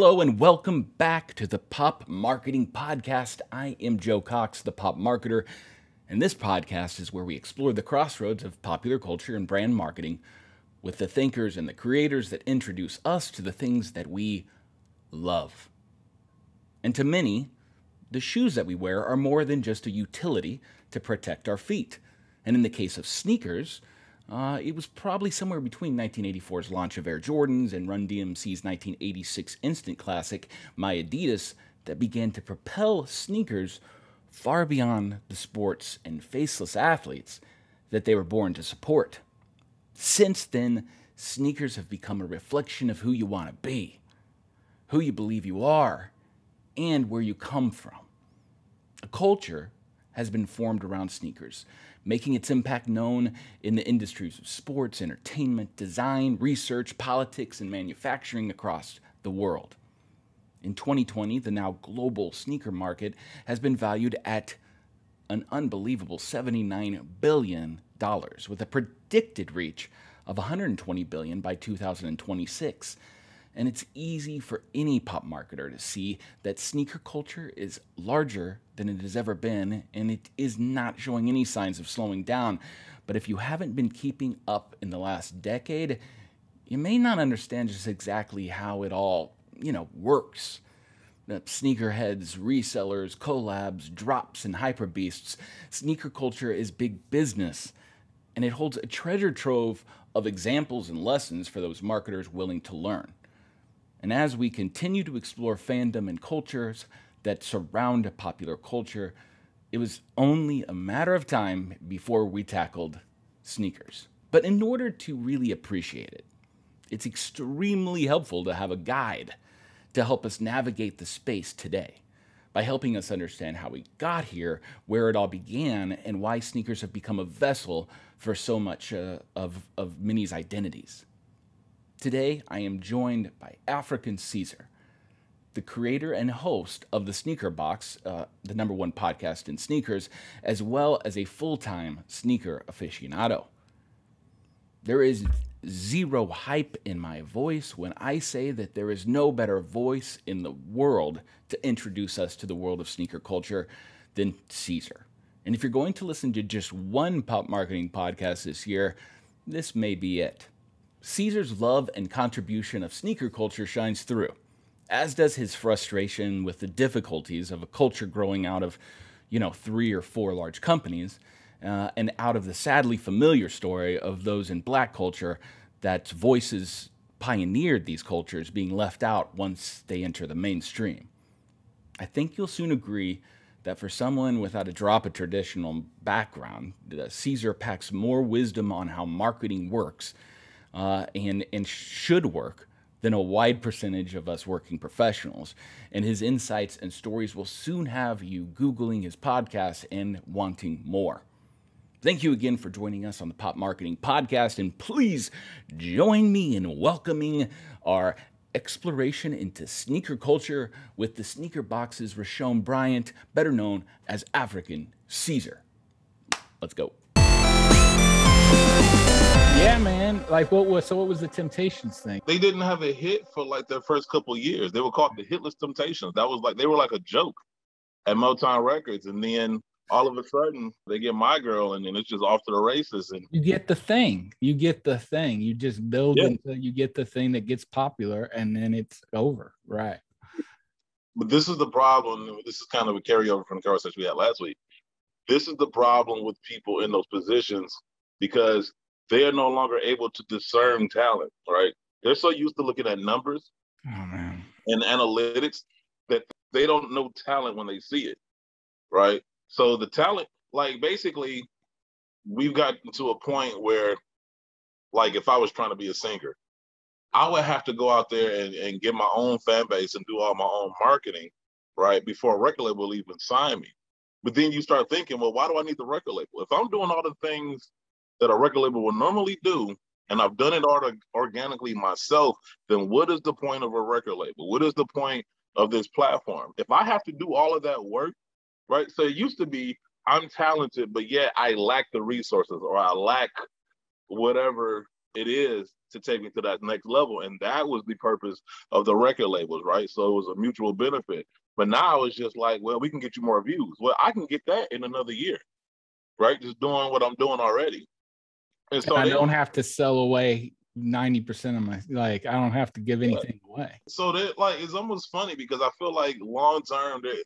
Hello and welcome back to the Pop Marketing Podcast. I am Joe Cox, the Pop Marketer, and this podcast is where we explore the crossroads of popular culture and brand marketing with the thinkers and the creators that introduce us to the things that we love. And to many, the shoes that we wear are more than just a utility to protect our feet. And in the case of sneakers, it was probably somewhere between 1984's launch of Air Jordans and Run DMC's 1986 instant classic, My Adidas, that began to propel sneakers far beyond the sports and faceless athletes that they were born to support. Since then, sneakers have become a reflection of who you want to be, who you believe you are, and where you come from. A culture has been formed around sneakers, making its impact known in the industries of sports, entertainment, design, research, politics, and manufacturing across the world. In 2020, the now global sneaker market has been valued at an unbelievable $79 billion, with a predicted reach of $120 billion by 2026. And it's easy for any pop marketer to see that sneaker culture is larger than it has ever been, and it is not showing any signs of slowing down. But if you haven't been keeping up in the last decade, you may not understand just exactly how it all, works. Sneakerheads, resellers, collabs, drops, and hyperbeasts. Sneaker culture is big business, and it holds a treasure trove of examples and lessons for those marketers willing to learn. And as we continue to explore fandom and cultures that surround popular culture, it was only a matter of time before we tackled sneakers. But in order to really appreciate it, it's extremely helpful to have a guide to help us navigate the space today, by helping us understand how we got here, where it all began, and why sneakers have become a vessel for so much of many's identities. Today, I am joined by Afrikan Caesar, the creator and host of the Sneaker Box, the #1 podcast in sneakers, as well as a full-time sneaker aficionado. There is zero hype in my voice when I say that there is no better voice in the world to introduce us to the world of sneaker culture than Caesar. And if you're going to listen to just one pop marketing podcast this year, this may be it. Caesar's love and contribution of sneaker culture shines through, as does his frustration with the difficulties of a culture growing out of, 3 or 4 large companies, and out of the sadly familiar story of those in black culture that voices pioneered these cultures being left out once they enter the mainstream. I think you'll soon agree that for someone without a drop of traditional background, Caesar packs more wisdom on how marketing works and should work than a wide percentage of us working professionals. And his insights and stories will soon have you Googling his podcast and wanting more. Thank you again for joining us on the Pop Marketing Podcast, and please join me in welcoming our exploration into sneaker culture with the Sneaker Box's Rashone Bryant, better known as Afrikan Caesar. Let's go. Yeah, man. What was the Temptations thing? They didn't have a hit for their first couple years. They were called the Hitless Temptations. That was they were like a joke at Motown Records. And then all of a sudden they get My Girl, and then it's just off to the races. And you get the thing. You just build until you get the thing that gets popular, and then it's over. Right. But this is the problem. This is kind of a carryover from the conversation we had last week. This is the problem with people in those positions, because they are no longer able to discern talent, right? They're so used to looking at numbers and analytics that they don't know talent when they see it, right? So the talent, basically, we've gotten to a point where, if I was trying to be a singer, I would have to go out there and get my own fan base and do all my own marketing, right, before a record label will even sign me. But then you start thinking, well, why do I need the record label? If I'm doing all the things that a record label will normally do, and I've done it organically myself, then what is the point of a record label? What is the point of this platform? If I have to do all of that work, right? So it used to be, I'm talented, but yet I lack the resources, or I lack whatever it is to take me to that next level. And that was the purpose of the record labels, right? So it was a mutual benefit. But now it's just like, well, we can get you more views. Well, I can get that in another year, right? Just doing what I'm doing already. And so I don't have to sell away 90% of my, like, I don't have to give anything away. So that, like, it's almost funny because I feel like long term that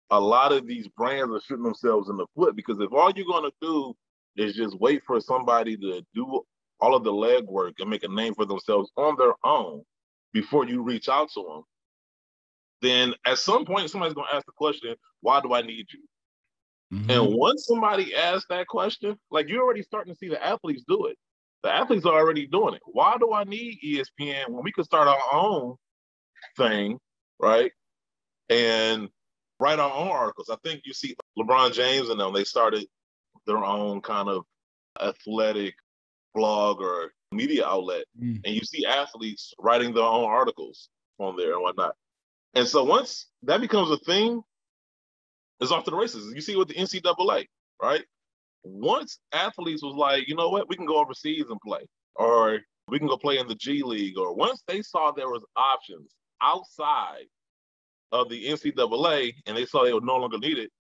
a lot of these brands are shooting themselves in the foot, because if all you're going to do is just wait for somebody to do all of the legwork and make a name for themselves on their own before you reach out to them, then at some point somebody's going to ask the question, why do I need you? Mm-hmm. And once somebody asks that question, like, you're already starting to see the athletes do it. The athletes are already doing it. Why do I need ESPN when we could start our own thing, right? And write our own articles. I think you see LeBron James and them, they started their own kind of athletic blog or media outlet. And you see athletes writing their own articles on there and whatnot. And so once that becomes a thing, it's off to the races. You see with the NCAA, right? Once athletes was like, you know what, we can go overseas and play, or we can go play in the G League, or once they saw there was options outside of the NCAA and they saw they would no longer need it,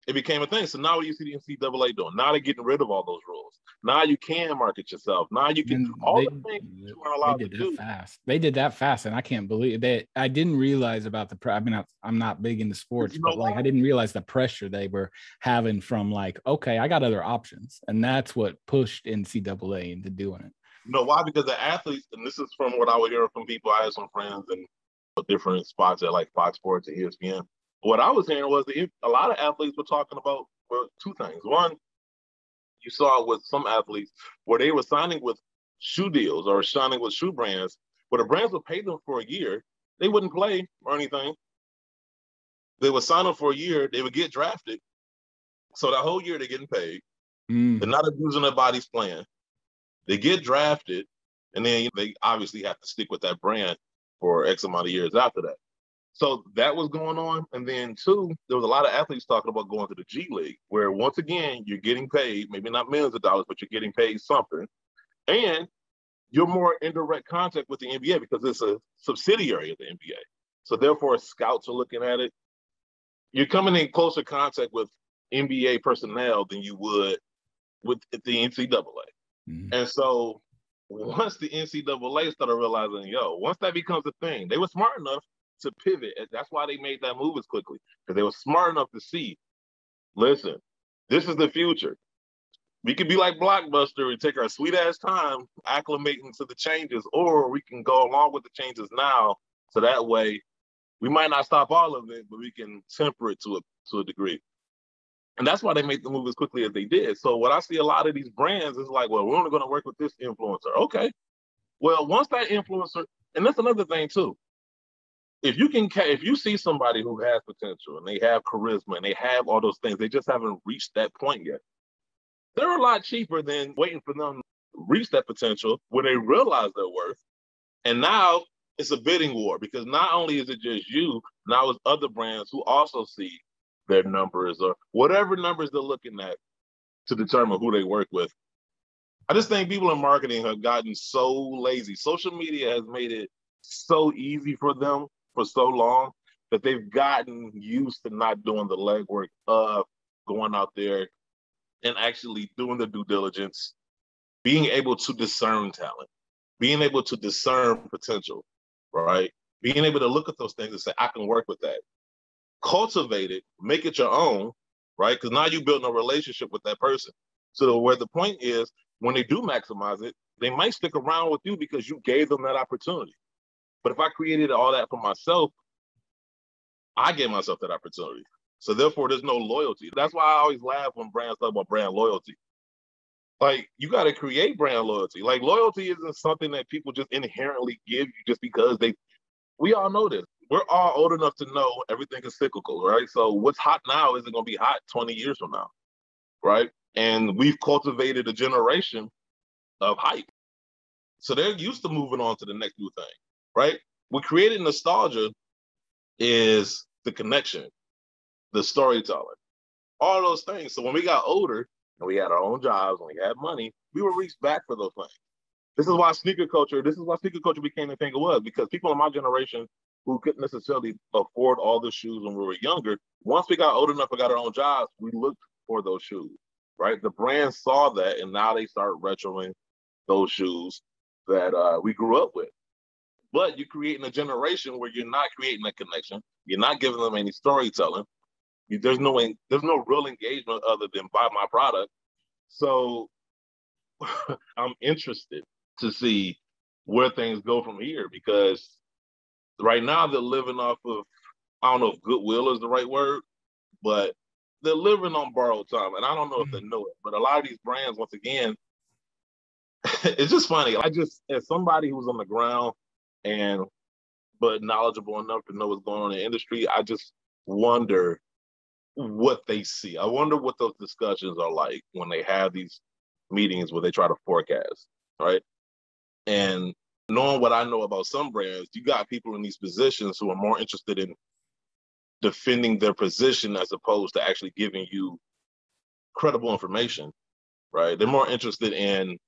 it became a thing. So now what you see the NCAA doing? Now they're getting rid of all those rules. Now you can market yourself. Now you can the things you weren't allowed to do. Fast. They did that fast, and I can't believe that. I didn't realize about the. I mean, I'm not big into sports, but like I didn't realize the pressure they were having from like, okay, I got other options, and that's what pushed NCAA into doing it. You know why? Because the athletes, and this is from what I would hear from people. I had some friends in different spots at like Fox Sports and ESPN. What I was hearing was that a lot of athletes were talking about two things. One, you saw with some athletes where they were signing with shoe deals or signing with shoe brands, where the brands would pay them for a year. They wouldn't play or anything. They would sign up for a year. They would get drafted. So that whole year they're getting paid. They're not abusing their bodies playing. They get drafted, and then they obviously have to stick with that brand for X amount of years after that. So that was going on. And then two, there was a lot of athletes talking about going to the G League, where once again, you're getting paid, maybe not millions of dollars, but you're getting paid something. And you're more in direct contact with the NBA because it's a subsidiary of the NBA. So therefore, scouts are looking at it. You're coming in closer contact with NBA personnel than you would with the NCAA. And so once the NCAA started realizing, once that becomes a thing, they were smart enough to pivot. That's why they made that move as quickly, because they were smart enough to see, listen, this is the future. We could be like Blockbuster and take our sweet ass time acclimating to the changes, or we can go along with the changes now. So that way we might not stop all of it, but we can temper it to a degree. And that's why they made the move as quickly as they did. So what I see a lot of these brands is like, well, we're only going to work with this influencer. Okay. Well, once that influencer, and that's another thing too. If you see somebody who has potential and they have charisma and they have all those things, they just haven't reached that point yet. They're a lot cheaper than waiting for them to reach that potential when they realize their worth. And now it's a bidding war, because not only is it just you, now it's other brands who also see their numbers or whatever numbers they're looking at to determine who they work with. I just think people in marketing have gotten so lazy. Social media has made it so easy for them for so long that they've gotten used to not doing the legwork of going out there and actually doing the due diligence, being able to discern talent, being able to discern potential, right? Being able to look at those things and say, I can work with that. Cultivate it, make it your own, right? Because now you build a relationship with that person. So where the point is, when they do maximize it, they might stick around with you because you gave them that opportunity. But if I created all that for myself, I gave myself that opportunity. So therefore, there's no loyalty. That's why I always laugh when brands talk about brand loyalty. Like, you got to create brand loyalty. Like, loyalty isn't something that people just inherently give you just because we all know this. We're all old enough to know everything is cyclical, right? So what's hot now isn't going to be hot 20 years from now, right? And we've cultivated a generation of hype. So they're used to moving on to the next new thing, right? What created nostalgia is the connection, the storytelling, all those things. So when we got older and we had our own jobs and we had money, we would reach back for those things. This is why sneaker culture became the thing it was, because people in my generation who couldn't necessarily afford all the shoes when we were younger, once we got old enough and got our own jobs, we looked for those shoes, right? The brand saw that, and now they start retroing those shoes that we grew up with. But you're creating a generation where you're not creating a connection. You're not giving them any storytelling. There's no real engagement other than buy my product. So I'm interested to see where things go from here, because right now they're living off of, I don't know if goodwill is the right word, but they're living on borrowed time. And I don't know if they know it, but a lot of these brands, once again, it's just funny. As somebody who's on the ground but knowledgeable enough to know what's going on in the industry, I just wonder what they see. I wonder what those discussions are like when they have these meetings where they try to forecast, right? And knowing what I know about some brands, you got people in these positions who are more interested in defending their position as opposed to actually giving you credible information, right? They're more interested in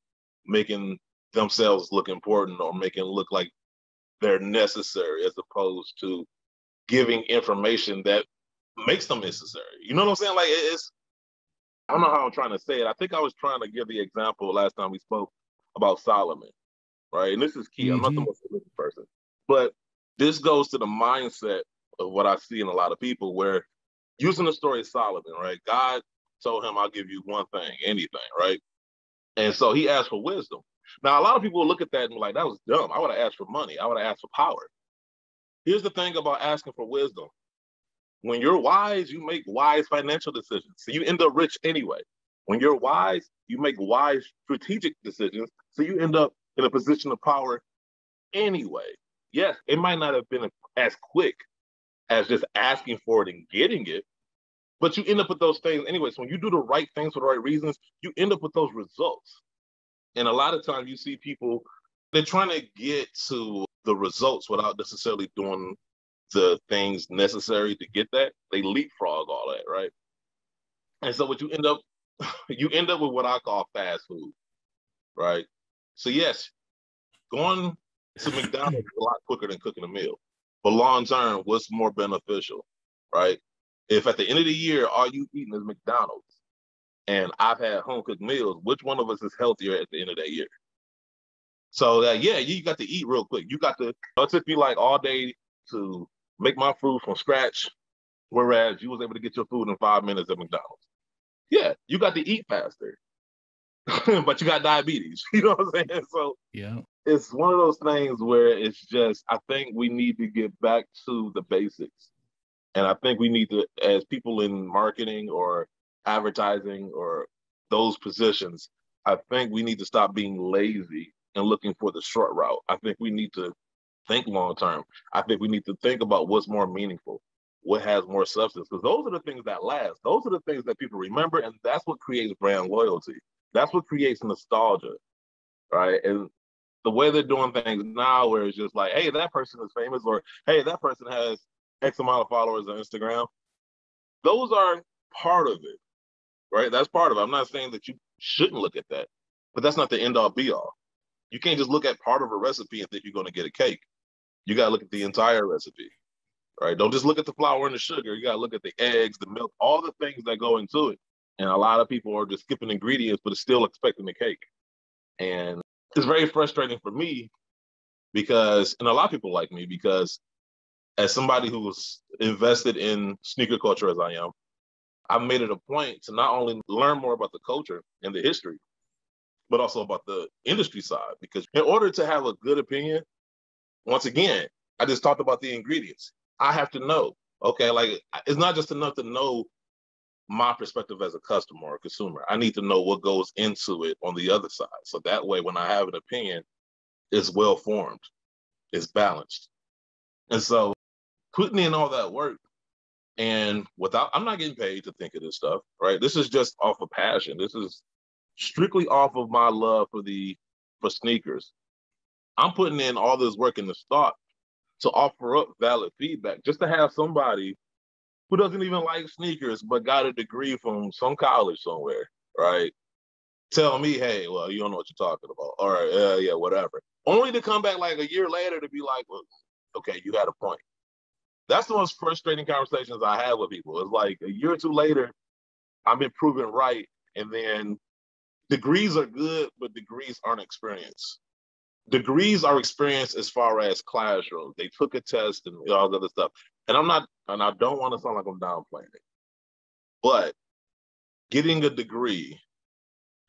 making themselves look important or making it look like they're necessary as opposed to giving information that makes them necessary. You know what I'm saying? Like, I don't know how I'm trying to say it. I think I was trying to give the example last time we spoke about Solomon, right? And this is key. I'm not the most religious person, but this goes to the mindset of what I see in a lot of people, where using the story of Solomon, right? God told him, I'll give you one thing, anything, right? And so he asked for wisdom. Now, a lot of people will look at that and be like, that was dumb. I would have asked for money. I would have asked for power. Here's the thing about asking for wisdom. When you're wise, you make wise financial decisions. So you end up rich anyway. When you're wise, you make wise strategic decisions. So you end up in a position of power anyway. Yes, it might not have been as quick as just asking for it and getting it, but you end up with those things anyway. So when you do the right things for the right reasons, you end up with those results. And a lot of times you see people, they're trying to get to the results without necessarily doing the things necessary to get that. They leapfrog all that, right? And so what you end up with what I call fast food, right? So yes, going to McDonald's is a lot quicker than cooking a meal. But long term, what's more beneficial, right? If at the end of the year, all you eating is McDonald's and I've had home cooked meals, which one of us is healthier at the end of that year? So yeah, you got to eat real quick. It took me like all day to make my food from scratch, whereas you was able to get your food in 5 minutes at McDonald's. Yeah, you got to eat faster, but you got diabetes. You know what I'm saying? So yeah, it's one of those things where it's just, I think we need to get back to the basics. And I think we need to, as people in marketing or advertising or those positions, I think we need to stop being lazy and looking for the short route. I think we need to think long term. I think we need to think about what's more meaningful, what has more substance, because those are the things that last. Those are the things that people remember, and that's what creates brand loyalty. That's what creates nostalgia, right? And the way they're doing things now, where it's just like, hey, that person is famous, or hey, that person has X amount of followers on Instagram. Those are part of it, right? That's part of it. I'm not saying that you shouldn't look at that, but that's not the end all be all. You can't just look at part of a recipe and think you're going to get a cake. You got to look at the entire recipe, right? Don't just look at the flour and the sugar. You got to look at the eggs, the milk, all the things that go into it. And a lot of people are just skipping ingredients, but still expecting the cake. And it's very frustrating for me because, and a lot of people like me, because as somebody who was invested in sneaker culture as I am, I've made it a point to not only learn more about the culture and the history, but also about the industry side. Because in order to have a good opinion, once again, I just talked about the ingredients. I have to know, okay, like it's not just enough to know my perspective as a customer or a consumer. I need to know what goes into it on the other side. So that way, when I have an opinion, it's well formed, it's balanced. And so putting in all that work, and I'm not getting paid to think of this stuff, right? This is just off of passion. This is strictly off of my love for sneakers. I'm putting in all this work in the start to offer up valid feedback, just to have somebody who doesn't even like sneakers, but got a degree from some college somewhere, right? tell me, hey, well, you don't know what you're talking about. All right, yeah, whatever. Only to come back like a year later to be like, well, okay, you had a point. That's the most frustrating conversations I have with people. It's like a year or two later, I've been proven right. And then degrees are good, but degrees aren't experience. Degrees are experience as far as classrooms. They took a test and all the other stuff. And I don't want to sound like I'm downplaying it, but getting a degree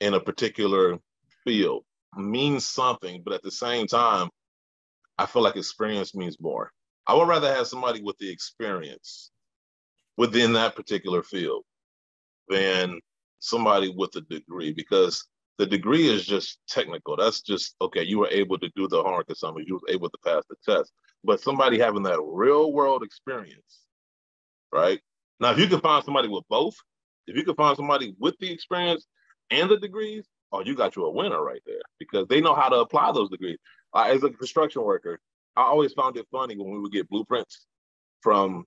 in a particular field means something, but at the same time, I feel like experience means more. I would rather have somebody with the experience within that particular field than somebody with a degree, because the degree is just technical. That's just, okay, you were able to do the homework assignment, you were able to pass the test. But somebody having that real world experience, right? Now, if you can find somebody with both, if you can find somebody with the experience and the degrees, oh, you got you a winner right there, because they know how to apply those degrees. As a construction worker, I always found it funny when we would get blueprints from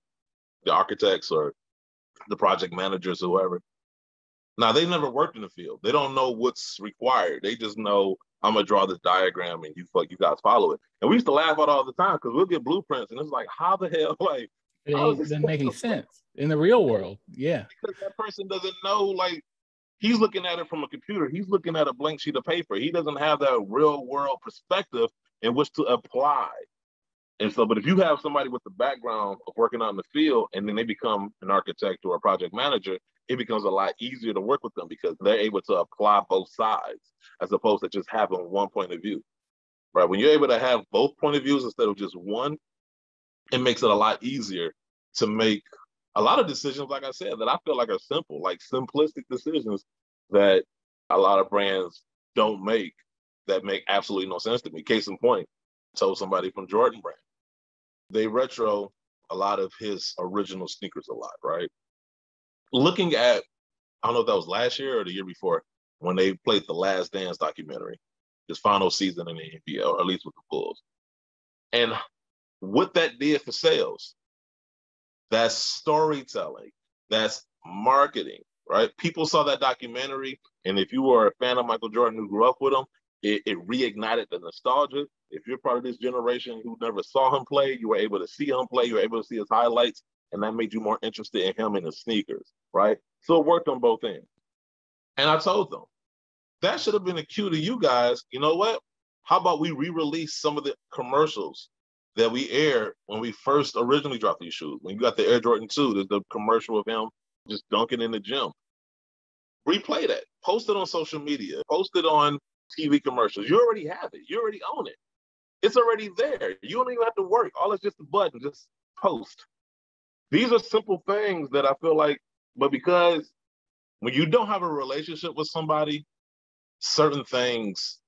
the architects or the project managers or whoever. Now, they've never worked in the field. They don't know what's required. They just know, I'm gonna draw this diagram and you guys follow it. And we used to laugh at it all the time because we'll get blueprints and it's like, how the hell, like, It how is ain't this doesn't make any sense in the real world. Yeah. because that person doesn't know, like, he's looking at it from a computer. He's looking at a blank sheet of paper. He doesn't have that real world perspective in which to apply. And so, but if you have somebody with the background of working out in the field and then they become an architect or a project manager, it becomes a lot easier to work with them because they're able to apply both sides as opposed to just having one point of view, right? When you're able to have both point of views instead of just one, it makes it a lot easier to make a lot of decisions, like I said, that I feel like are simple, like simplistic decisions that a lot of brands don't make, that make absolutely no sense to me. Case in point, I told somebody from Jordan brand, they retro a lot of his original sneakers a lot, right? Looking at, I don't know if that was last year or the year before, when they played the Last Dance documentary, his final season in the NBA, or at least with the Bulls. And what that did for sales, that's storytelling, that's marketing, right? People saw that documentary, and if you were a fan of Michael Jordan who grew up with him, it reignited the nostalgia. If you're part of this generation who never saw him play, you were able to see him play, you were able to see his highlights, and that made you more interested in him and his sneakers, right? So it worked on both ends. And I told them, that should have been a cue to you guys. You know what? How about we re-release some of the commercials that we aired when we first originally dropped these shoes? When you got the Air Jordan 2, there's the commercial of him just dunking in the gym. Replay that. Post it on social media. Post it on TV commercials. You already have it. You already own it. It's already there. You don't even have to work. All it's just a button. Just post. These are simple things that I feel like, but because when you don't have a relationship with somebody, certain things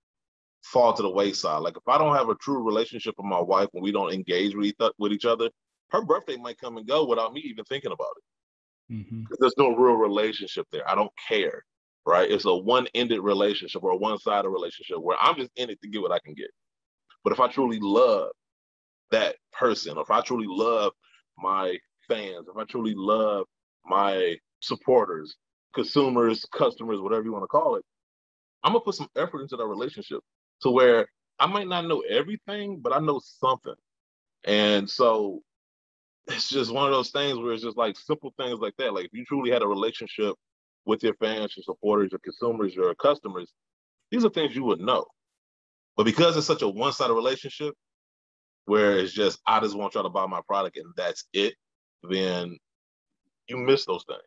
fall to the wayside. Like if I don't have a true relationship with my wife and we don't engage with each other, her birthday might come and go without me even thinking about it. Mm-hmm. There's no real relationship there. I don't care, right? It's a one-ended relationship or a one-sided relationship where I'm just in it to get what I can get. But if I truly love that person, or if I truly love my fans, if I truly love my supporters, consumers, customers, whatever you want to call it, I'm gonna put some effort into that relationship to where I might not know everything, but I know something. And so it's just one of those things where it's just like simple things like that. Like if you truly had a relationship with your fans, your supporters, your consumers, your customers, these are things you would know. But because it's such a one-sided relationship where it's just, I just want y'all to buy my product and that's it, then you miss those things.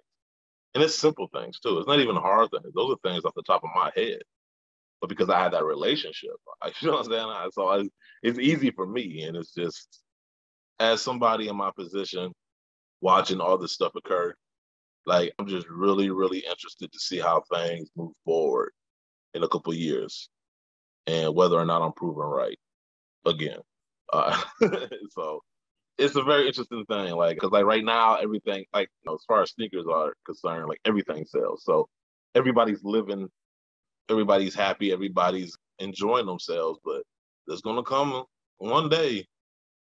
And it's simple things too. It's not even hard things. Those are things off the top of my head. But because I had that relationship, you know what I'm saying? So it's easy for me. And it's just, as somebody in my position, watching all this stuff occur, like I'm just really, really interested to see how things move forward in a couple of years and whether or not I'm proven right again. So it's a very interesting thing, like, because like right now, everything, like, you know, as far as sneakers are concerned, like everything sells. So everybody's living, everybody's happy, everybody's enjoying themselves. But there's gonna come one day,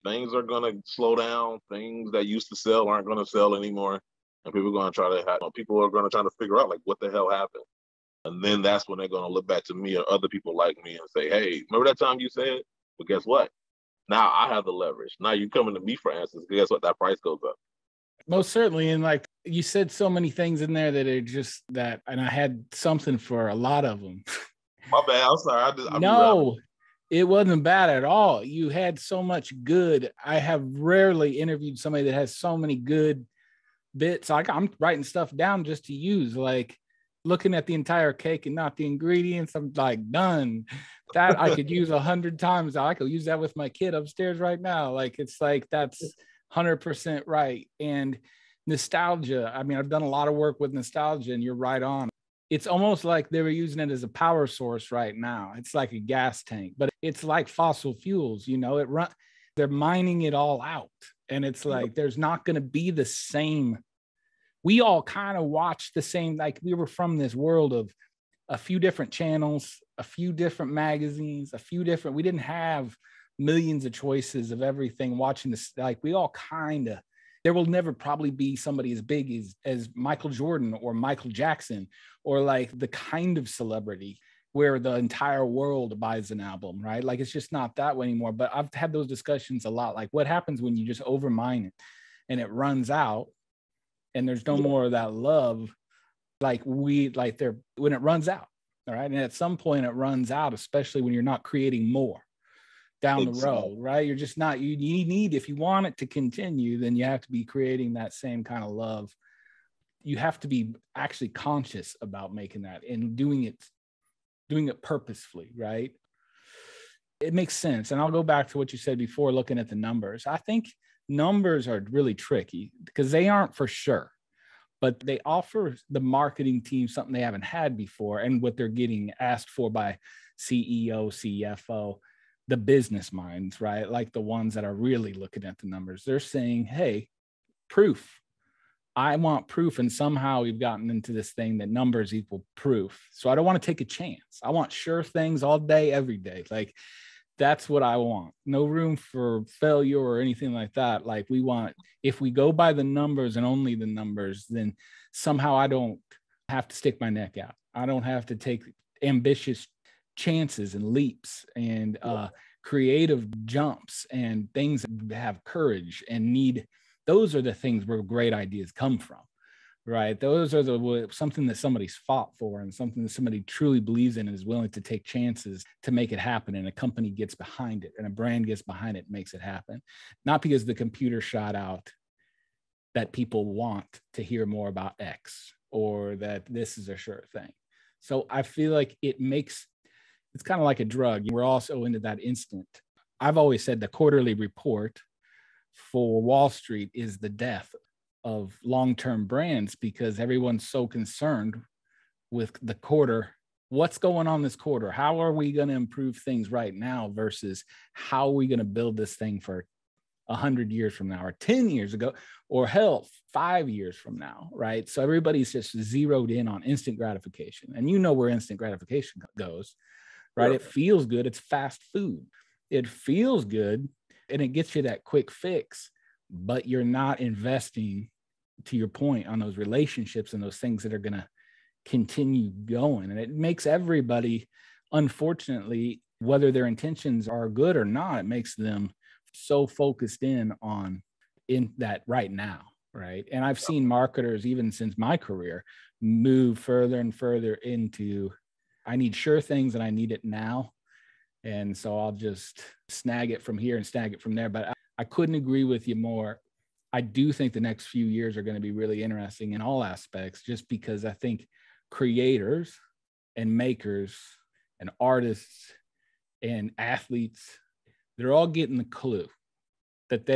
things are gonna slow down. Things that used to sell aren't gonna sell anymore, and people are gonna try to figure out like what the hell happened. And then that's when they're going to look back to me or other people like me and say, hey, remember that time you said? But guess what? Now I have the leverage. Now you're coming to me for answers. Guess what? That price goes up. Most certainly. And like you said so many things in there that are just that, and I had something for a lot of them. My bad. I'm sorry. No, it wasn't bad at all. You had so much good. I have rarely interviewed somebody that has so many good bits. Like I'm writing stuff down just to use, like looking at the entire cake and not the ingredients. I'm like, done. That I could use 100 times. I could use that with my kid upstairs right now. Like, it's like, that's 100% right. And nostalgia. I mean, I've done a lot of work with nostalgia, and you're right on. It's almost like they were using it as a power source right now. It's like a gas tank, but it's like fossil fuels, they're mining it all out. And it's like, there's not going to be the same. We all kind of watch the same, like we were from this world of a few different channels, a few different magazines, we didn't have millions of choices of everything watching this. Like we all kind of, there will never probably be somebody as big as Michael Jordan or Michael Jackson, or like the kind of celebrity where the entire world buys an album, right? Like it's just not that way anymore. But I've had those discussions a lot. Like what happens when you just overmine it and it runs out and there's no more of that love, when it runs out, all right? And at some point it runs out, especially when you're not creating more down the road, right? You're just not, you need, if you want it to continue, then you have to be creating that same kind of love. You have to be actually conscious about making that and doing it purposefully, right? It makes sense. And I'll go back to what you said before, looking at the numbers. I think numbers are really tricky because they aren't for sure, but they offer the marketing team something they haven't had before, and what they're getting asked for by CEO, CFO, the business minds, right? Like the ones that are really looking at the numbers. They're saying, hey, proof. I want proof. And somehow we've gotten into this thing that numbers equal proof. So I don't want to take a chance. I want sure things all day, every day. Like that's what I want. No room for failure or anything like that. Like we want, if we go by the numbers and only the numbers, then somehow I don't have to stick my neck out. I don't have to take ambitious chances and leaps and creative jumps and things that have courage and need. Those are the things where great ideas come from, right? Those are something that somebody's fought for and something that somebody truly believes in and is willing to take chances to make it happen. And a company gets behind it and a brand gets behind it and makes it happen. Not because the computer shot out that people want to hear more about X or that this is a sure thing. So I feel like it's kind of like a drug. We're also into that instant. I've always said the quarterly report for Wall Street is the death of long-term brands because everyone's so concerned with the quarter. What's going on this quarter? How are we going to improve things right now versus how are we going to build this thing for 100 years from now or 10 years ago or hell, 5 years from now, right? So everybody's just zeroed in on instant gratification. And you know where instant gratification goes, right? Sure. It feels good. It's fast food. It feels good and it gets you that quick fix, but you're not investing, to your point, on those relationships and those things that are going to continue going. And it makes everybody, unfortunately, whether their intentions are good or not, it makes them so focused in that right now, right? And I've seen marketers, even since my career, move further and further into, I need sure things and I need it now. And so I'll just snag it from here and snag it from there. But I couldn't agree with you more. I do think the next few years are going to be really interesting in all aspects, just because I think creators and makers and artists and athletes, they're all getting the clue that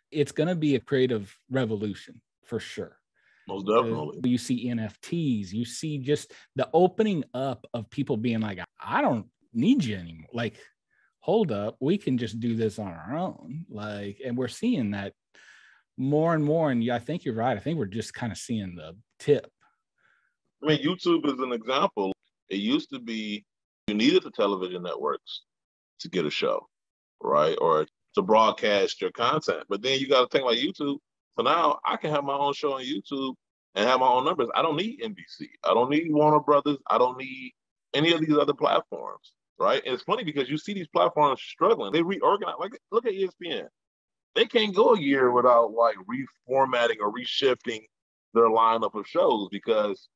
it's going to be a creative revolution for sure. Most definitely. You see NFTs, you see just the opening up of people being like, I don't need you anymore. Like, hold up, we can just do this on our own. Like, and we're seeing that more and more. And yeah, I think you're right. I think we're just kind of seeing the tip. I mean, YouTube is an example. It used to be you needed the television networks to get a show, right? Or to broadcast your content. But then you got to think like YouTube. So now I can have my own show on YouTube and have my own numbers. I don't need NBC. I don't need Warner Brothers. I don't need any of these other platforms, right? And it's funny because you see these platforms struggling. They reorganize. Like, look at ESPN. They can't go a year without like reformatting or reshifting their lineup of shows because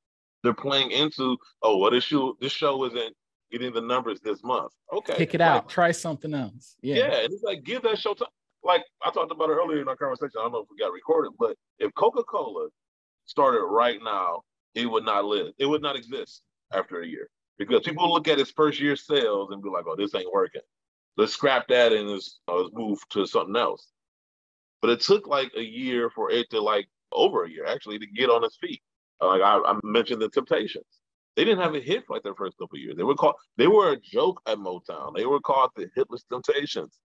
they're playing into, oh, well, this show isn't getting the numbers this month. Okay. Kick it out. Try something else. Yeah. And it's like, give that show time. Like I talked about it earlier in our conversation. I don't know if we got recorded, but if Coca-Cola started right now, it would not live. It would not exist after a year because people look at its first year sales and be like, oh, this ain't working. Let's scrap that and let's move to something else. But it took like a year for it to like over a year actually to get on its feet. Like I mentioned the Temptations. They didn't have a hit for like their first couple of years. They were a joke at Motown. They were called the Hitless Temptations.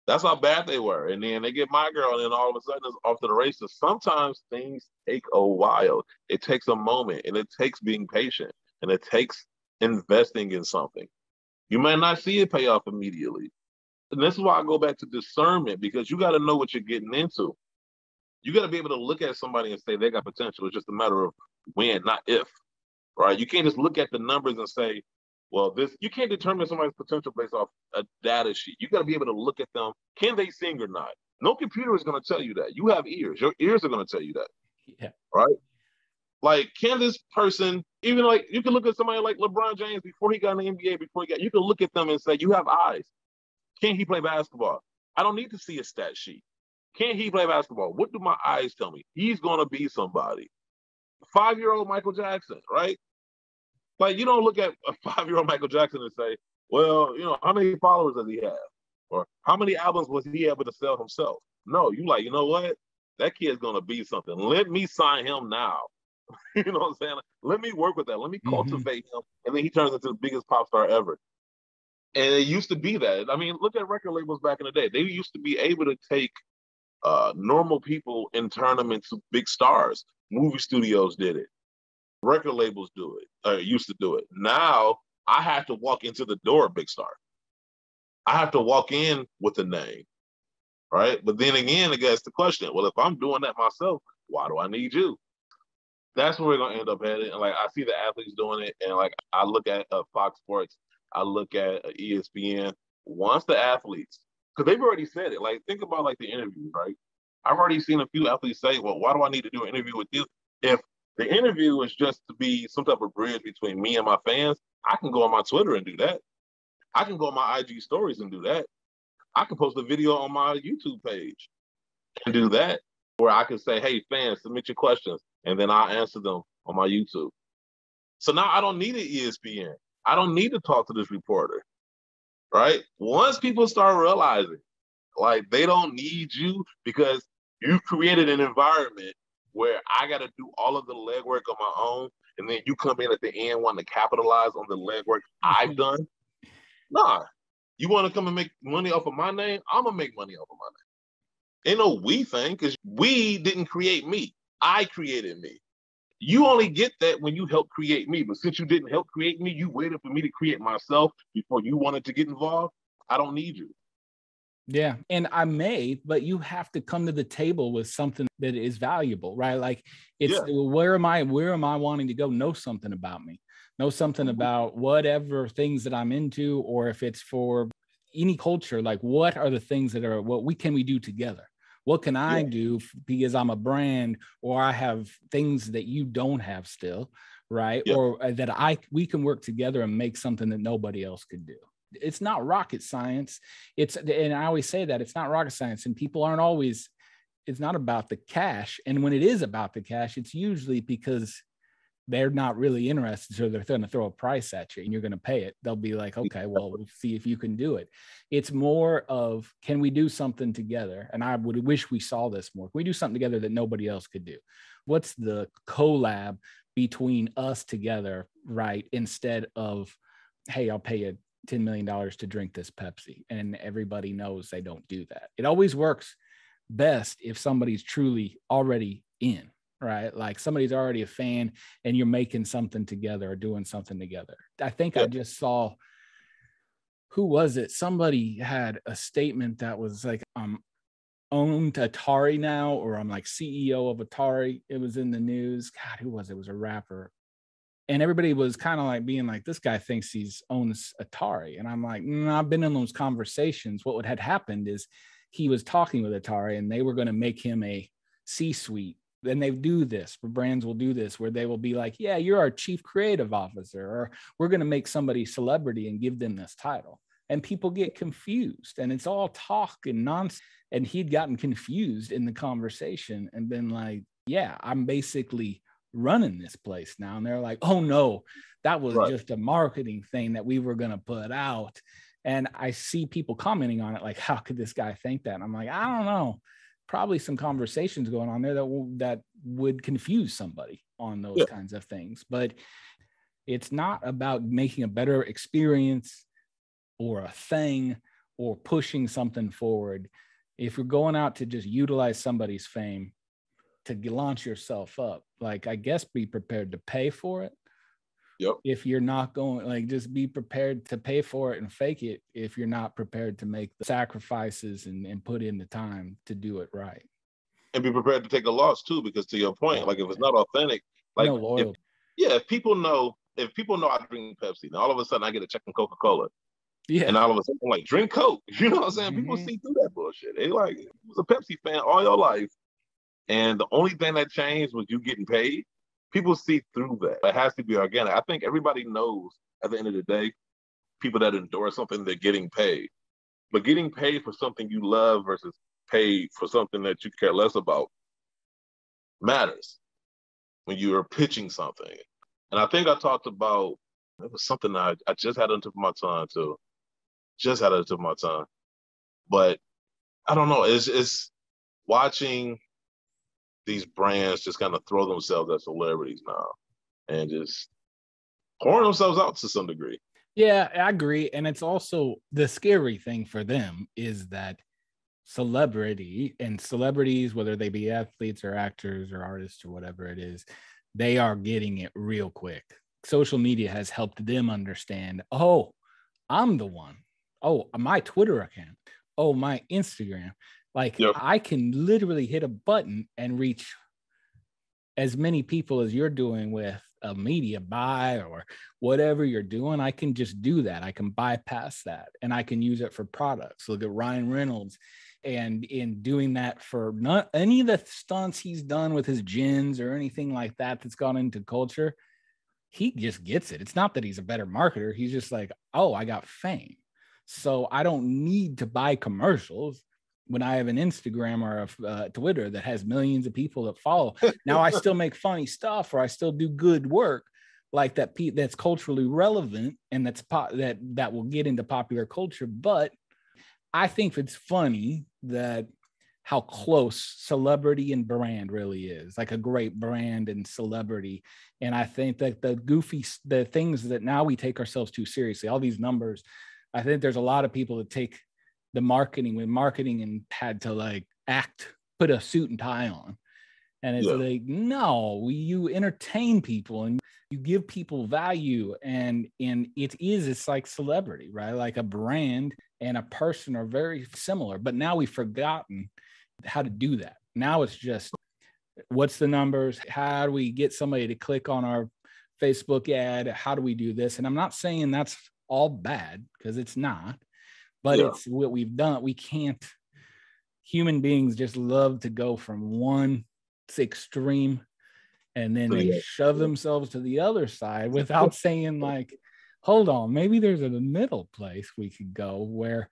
That's how bad they were. And then they get My Girl, and then all of a sudden it's off to the races. Sometimes things take a while. It takes a moment, and it takes being patient, and it takes investing in something. You might not see it pay off immediately. And this is why I go back to discernment, because you got to know what you're getting into. You got to be able to look at somebody and say they got potential. It's just a matter of when, not if, right? You can't just look at the numbers and say, well, you can't determine somebody's potential based off a data sheet. You got to be able to look at them. Can they sing or not? No computer is going to tell you that. You have ears. Your ears are going to tell you that. Yeah. Right? Like, can this person, even like, you can look at somebody like LeBron James before he got in the NBA, you can look at them and say, you have eyes. Can he play basketball? I don't need to see a stat sheet. Can he play basketball? What do my eyes tell me? He's going to be somebody. 5-year-old Michael Jackson, right? Like, you don't look at a 5-year-old Michael Jackson and say, well, how many followers does he have? Or how many albums was he able to sell himself? No, you like, you know what? That kid's going to be something. Let me sign him now. You know what I'm saying? Let me work with that. Let me cultivate him. And then he turns into the biggest pop star ever. And it used to be that. I mean, look at record labels back in the day. They used to be able to take normal people and turn them into big stars. Movie studios did it. Record labels do it. Used to do it. Now I have to walk into the door, big star. I have to walk in with a name, right? But then again, I guess the question: well, if I'm doing that myself, why do I need you? That's where we're gonna end up headed. And like I see the athletes doing it, and like I look at Fox Sports, I look at ESPN. Once the athletes, because they've already said it. Like think about like the interview, right? I've already seen a few athletes say, "Well, why do I need to do an interview with you if the interview is just to be some type of bridge between me and my fans? I can go on my Twitter and do that. I can go on my IG stories and do that. I can post a video on my YouTube page and do that, where I can say, hey, fans, submit your questions, and then I'll answer them on my YouTube. So now I don't need an ESPN. I don't need to talk to this reporter, right? Once people start realizing, like, they don't need you because you've created an environment where I got to do all of the legwork on my own, and then you come in at the end wanting to capitalize on the legwork I've done. Nah, you want to come and make money off of my name? I'm going to make money off of my name. Ain't no we thing, because we didn't create me. I created me. You only get that when you help create me. But since you didn't help create me, you waited for me to create myself before you wanted to get involved. I don't need you. Yeah. And I may, but you have to come to the table with something that is valuable, right? Like it's where am I wanting to go? Know something about me, know something about whatever things that I'm into, or if it's for any culture, like what are the things that are, can we do together? What can I do because I'm a brand, or I have things that you don't have still, right? Or that we can work together and make something that nobody else could do. It's not rocket science. And I always say that it's not rocket science, and people aren't always, it's not about the cash. And when it is about the cash, it's usually because they're not really interested. So they're going to throw a price at you and you're going to pay it. They'll be like, okay, well, we'll see if you can do it. It's more of, can we do something together? And I would wish we saw this more. Can we do something together that nobody else could do? What's the collab between us together, right? Instead of, hey, I'll pay you $10 million to drink this Pepsi. And everybody knows they don't do that. It always works best if somebody's truly already in, right? Like somebody's already a fan and you're making something together or doing something together. I think I just saw, who was it? Somebody had a statement that was like, owned Atari now, or I'm like CEO of Atari. It was in the news. God, who was it? It was a rapper. And everybody was kind of like being like, this guy thinks he's owns Atari. And I'm like, I've been in those conversations. What had happened is he was talking with Atari and they were going to make him a C-suite. And they do this, where brands will do this, where they will be like, yeah, you're our chief creative officer, or we're going to make somebody celebrity and give them this title. And people get confused and it's all talk and nonsense. And he'd gotten confused in the conversation and been like, yeah, I'm basically running this place now. And they're like, oh no, that was just a marketing thing that we were going to put out. And I see people commenting on it like, how could this guy think that? And I'm like, I don't know, probably some conversations going on there that would confuse somebody on those kinds of things. But it's not about making a better experience or a thing or pushing something forward. If you're going out to just utilize somebody's fame to launch yourself up, like, I guess be prepared to pay for it. Yep. If you're not going, like, just be prepared to pay for it and fake it if you're not prepared to make the sacrifices and put in the time to do it right. And be prepared to take a loss too, because to your point, like if it's not authentic, like no loyalty. If people know I drink Pepsi, now all of a sudden I get a check from Coca-Cola. Yeah. And all of a sudden I'm like, drink Coke. You know what I'm saying? Mm-hmm. People see through that bullshit. They like, you was a Pepsi fan all your life. And the only thing that changed was you getting paid. People see through that. It has to be organic. I think everybody knows at the end of the day, people that endorse something, they're getting paid. But getting paid for something you love versus paid for something that you care less about matters when you are pitching something. And I think I talked about, it was something I just had on top of my tongue too. Just had it on top of my tongue. But I don't know, it's watching these brands just kind of throw themselves as celebrities now and just pouring themselves out to some degree. Yeah, I agree. And it's also the scary thing for them is that celebrities, whether they be athletes or actors or artists or whatever it is, they are getting it real quick. Social media has helped them understand, oh, I'm the one. Oh, my Twitter account. Oh, my Instagram. Like, I can literally hit a button and reach as many people as you're doing with a media buy or whatever you're doing. I can just do that. I can bypass that and I can use it for products. Look at Ryan Reynolds. And in doing that for not any of the stunts he's done with his gins or anything like that that's gone into culture, he just gets it. It's not that he's a better marketer. He's just like, oh, I got fame. So I don't need to buy commercials when I have an Instagram or a Twitter that has millions of people that follow. Now I still make funny stuff or I still do good work like that that's culturally relevant and that will get into popular culture. But I think it's funny that how close celebrity and brand really is, like a great brand and celebrity. And I think that the things that now we take ourselves too seriously, all these numbers, I think there's a lot of people that take the marketing and had to like put a suit and tie on. And it's like, no, you entertain people and you give people value. And it's like celebrity, right? Like a brand and a person are very similar, but now we've forgotten how to do that. Now it's just, what's the numbers? How do we get somebody to click on our Facebook ad? How do we do this? And I'm not saying that's all bad, because it's not, but it's what we've done. We can't, human beings just love to go from one extreme and then they shove themselves to the other side without saying like, hold on, maybe there's a middle place we could go where,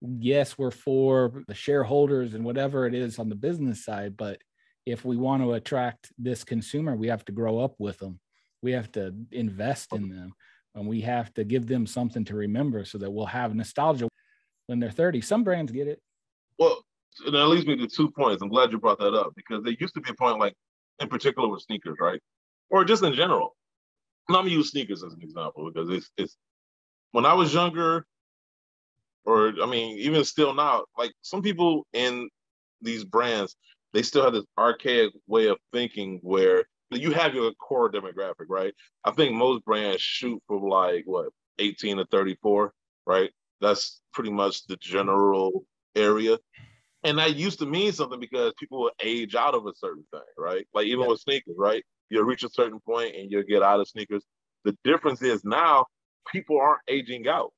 yes, we're for the shareholders and whatever it is on the business side, but if we want to attract this consumer, we have to grow up with them. We have to invest in them, and we have to give them something to remember so that we'll have nostalgia when they're 30. Some brands get it. Well, and that leads me to 2 points. I'm glad you brought that up, because there used to be a point, like in particular with sneakers, right? Or just in general. And I'm gonna use sneakers as an example, because it's when I was younger, or I mean, even still now, like some people in these brands, they still have this archaic way of thinking where you have your core demographic, right? I think most brands shoot for like 18 to 34, right? That's pretty much the general area. And that used to mean something because people would age out of a certain thing, right? Like even with sneakers, right? You'll reach a certain point and you'll get out of sneakers. The difference is now people aren't aging out.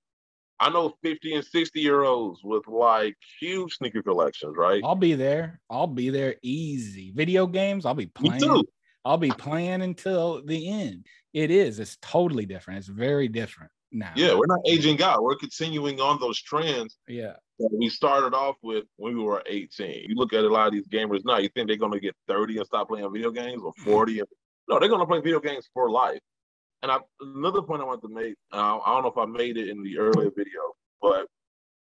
I know 50 and 60-year-olds with like huge sneaker collections, right? I'll be there. I'll be there easy. Video games, I'll be Me playing. too. I'll be playing until the end. It's totally different. It's very different now. Yeah, we're not aging out. We're continuing on those trends Yeah. that we started off with when we were 18. You look at a lot of these gamers now, you think they're going to get 30 and stop playing video games, or 40? No, they're going to play video games for life. And another point I want to make, I don't know if I made it in the earlier video, but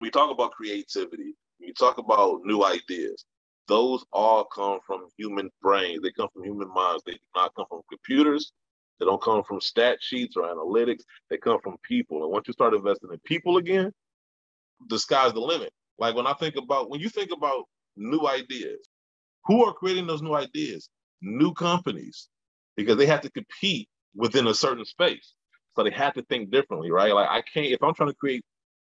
we talk about creativity. We talk about new ideas. Those all come from human brains. They come from human minds. They do not come from computers. They don't come from stat sheets or analytics. They come from people. And once you start investing in people again, the sky's the limit. Like when you think about new ideas, who are creating those new ideas? New companies, because they have to compete within a certain space. So they have to think differently, right? Like if I'm trying to create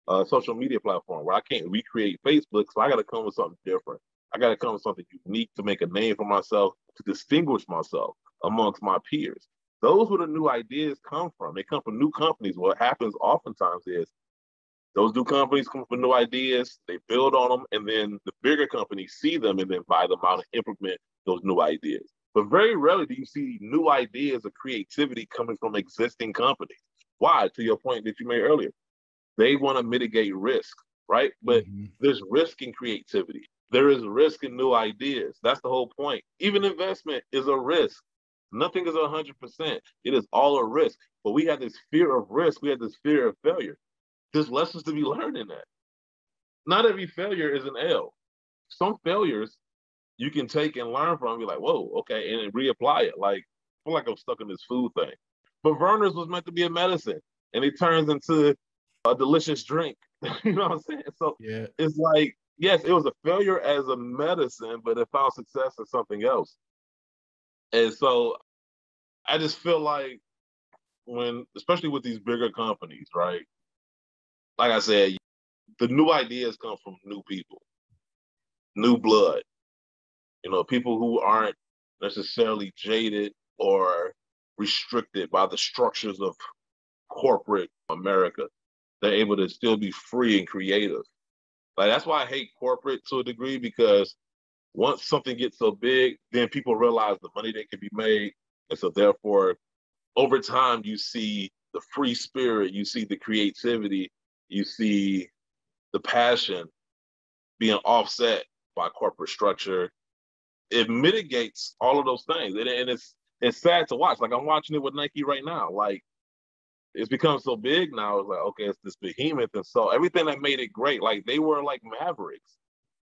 a social media platform where I can't recreate Facebook, so I got to come with something different. I got to come with something unique to make a name for myself, to distinguish myself amongst my peers. Those where the new ideas come from. They come from new companies. What happens oftentimes is those new companies come up with new ideas, they build on them, and then the bigger companies see them and then buy them out and implement those new ideas. But very rarely do you see new ideas or creativity coming from existing companies. Why? To your point that you made earlier, they want to mitigate risk, right? But there's risk in creativity. There is risk in new ideas. That's the whole point. Even investment is a risk. Nothing is 100%. It is all a risk. But we have this fear of risk. We have this fear of failure. There's lessons to be learned in that. Not every failure is an L. Some failures you can take and learn from and be like, whoa, okay, and then reapply it. Like, I feel like I'm stuck in this food thing. But Verner's was meant to be a medicine, and it turns into a delicious drink. You know what I'm saying? So It's like, yes, it was a failure as a medicine, but it found success as something else. And so I just feel like especially with these bigger companies, right? Like I said, the new ideas come from new people, new blood, people who aren't necessarily jaded or restricted by the structures of corporate America. They're able to still be free and creative. Like, that's why I hate corporate to a degree, because once something gets so big, then people realize the money that can be made. And so therefore, over time, you see the free spirit, you see the creativity, you see the passion being offset by corporate structure. It mitigates all of those things. And it's sad to watch. Like, I'm watching it with Nike right now. Like, it's become so big now. It's like, okay, it's this behemoth. And so everything that made it great, like they were like mavericks.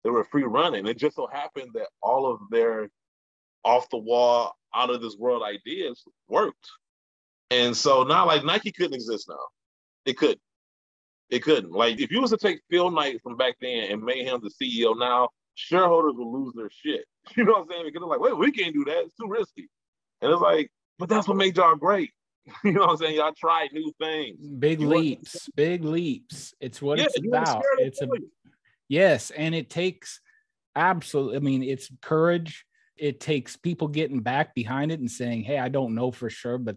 They were free running. It just so happened that all of their off the wall, out of this world ideas worked. And so now, like, Nike couldn't exist now. It couldn't. It couldn't. Like, if you was to take Phil Knight from back then and made him the CEO now, shareholders would lose their shit. You know what I'm saying? Because they're like, wait, we can't do that. It's too risky. And it's like, but that's what made y'all great. You know what I'm saying? Y'all tried new things. Big leaps. It's what it's about. Yes, and it takes absolutely, I mean, it's courage. It takes people getting back behind it and saying, hey, I don't know for sure, but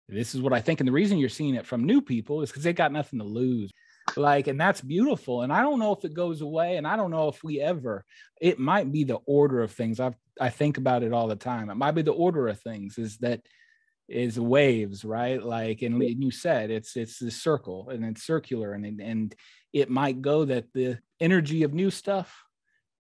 this is what I think. And the reason you're seeing it from new people is because they got nothing to lose. Like, and that's beautiful. And I don't know if it goes away. And I don't know if it might be the order of things. I think about it all the time. It might be the order of things is waves, right? Like, and you said, it's the circle and it's circular, and it might go that the energy of new stuff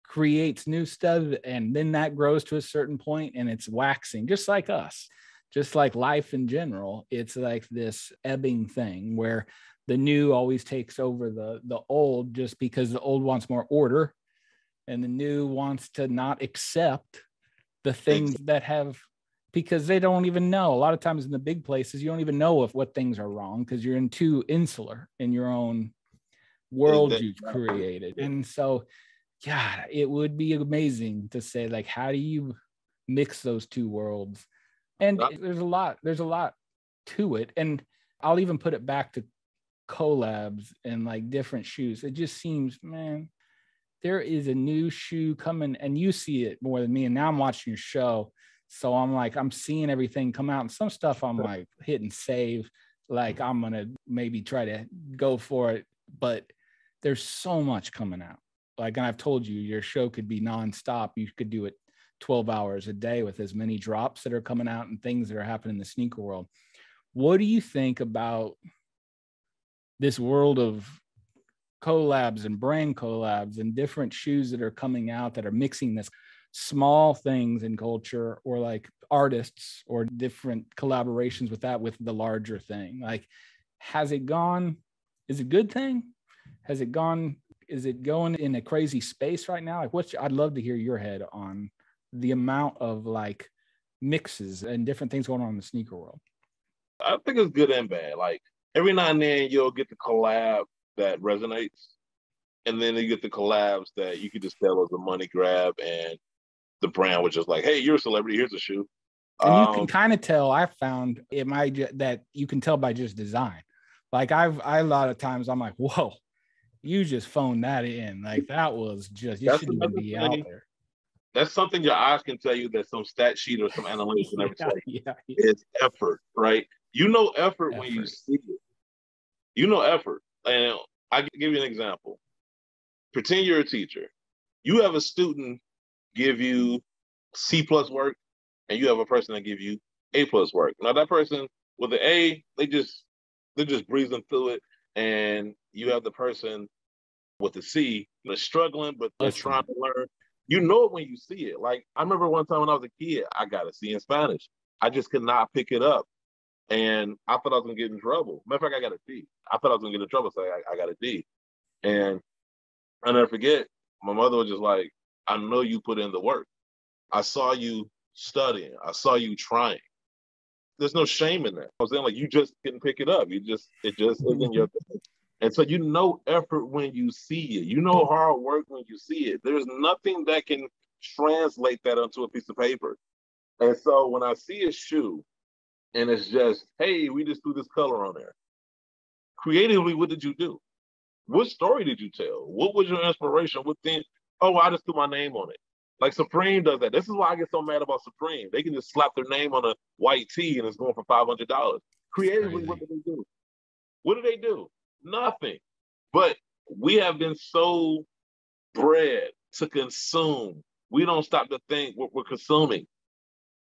creates new stuff. And then that grows to a certain point and it's waxing, just like us. Just like life in general, it's like this ebbing thing where the new always takes over the old, just because the old wants more order and the new wants to not accept the things that have, because they don't even know. A lot of times in the big places, you don't even know what things are wrong because you're too insular in your own world you've created. And so, God, it would be amazing to say, like, how do you mix those two worlds? And there's a lot to it. And I'll even put it back to collabs and like different shoes. It just seems, man, there is a new shoe coming, and you see it more than me. And now I'm watching your show. So I'm like, I'm seeing everything come out, and some stuff I'm like hitting save. Like I'm going to maybe try to go for it, but there's so much coming out. Like, and I've told you, your show could be nonstop. You could do it 12 hours a day with as many drops that are coming out and things that are happening in the sneaker world. What do you think about this world of collabs and brand collabs and different shoes that are coming out that are mixing this small things in culture, or like artists or different collaborations with that, with the larger thing? Like, has it gone? Is it a good thing? Has it gone? Is it going in a crazy space right now? Like, I'd love to hear your head on the amount of like mixes and different things going on in the sneaker world. I think it's good and bad. Like every now and then you'll get the collab that resonates, and then you get the collabs that you can just tell as a money grab, and the brand was just like, "Hey, you're a celebrity. Here's a shoe." And you can kind of tell. I found that you can tell by just design. Like I a lot of times I'm like, "Whoa, you just phoned that in. Like that was just, you shouldn't even be out there." That's something your eyes can tell you that some stat sheet or some analytics will never tell you. Yeah. It's effort, right? You know effort when you see it. You know effort. And I can give you an example. Pretend you're a teacher. You have a student give you C+ work, and you have a person that give you A+ work. Now that person with the A, they're just breezing through it, and you have the person with the C, they're struggling, but they're trying to learn. You know it when you see it. Like I remember one time when I was a kid, I got a C in Spanish. I just could not pick it up, and I thought I was gonna get in trouble. Matter of fact, I got a D. I thought I was gonna get in trouble, so I got a D. And I'll never forget, my mother was just like, "I know you put in the work. I saw you studying. I saw you trying. There's no shame in that." I was saying, like, you just didn't pick it up. It just isn't your thing. And so you know effort when you see it. You know hard work when you see it. There's nothing that can translate that onto a piece of paper. And so when I see a shoe and it's just, "Hey, we just threw this color on there." Creatively, what did you do? What story did you tell? What was your inspiration? What thing? "Oh, I just threw my name on it." Like Supreme does that. This is why I get so mad about Supreme. They can just slap their name on a white tee and it's going for $500. Creatively, what did they do? What did they do? Nothing. But we have been so bred to consume. We don't stop to think what we're consuming,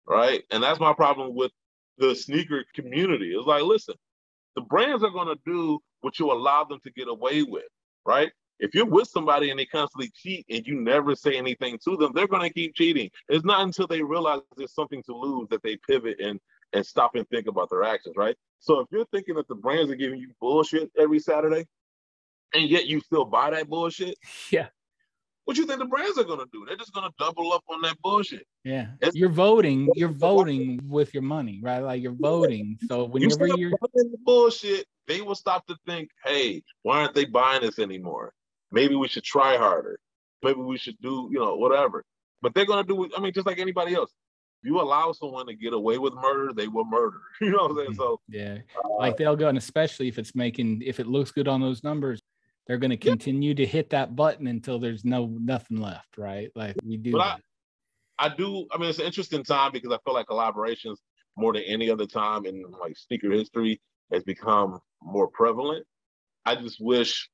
right? And that's my problem with the sneaker community. It's like, listen, the brands are going to do what you allow them to get away with, right? If you're with somebody and they constantly cheat and you never say anything to them, they're going to keep cheating. It's not until they realize there's something to lose that they pivot and stop and think about their actions, right? So if you're thinking that the brands are giving you bullshit every Saturday, and yet you still buy that bullshit, yeah, what you think the brands are going to do? They're just going to double up on that bullshit. Yeah, you're voting with your money, right? Like you're voting. So whenever you're buying the bullshit, they will stop to think, "Hey, why aren't they buying this anymore? Maybe we should try harder. Maybe we should do, whatever." But they're going to do, just like anybody else. If you allow someone to get away with murder, they will murder. You know what I'm saying? So yeah, like they'll go, and especially if it looks good on those numbers, they're going to continue to hit that button until there's nothing left, right? Like we do. But it's an interesting time because I feel like collaborations more than any other time in like sneaker history has become more prevalent. I just wish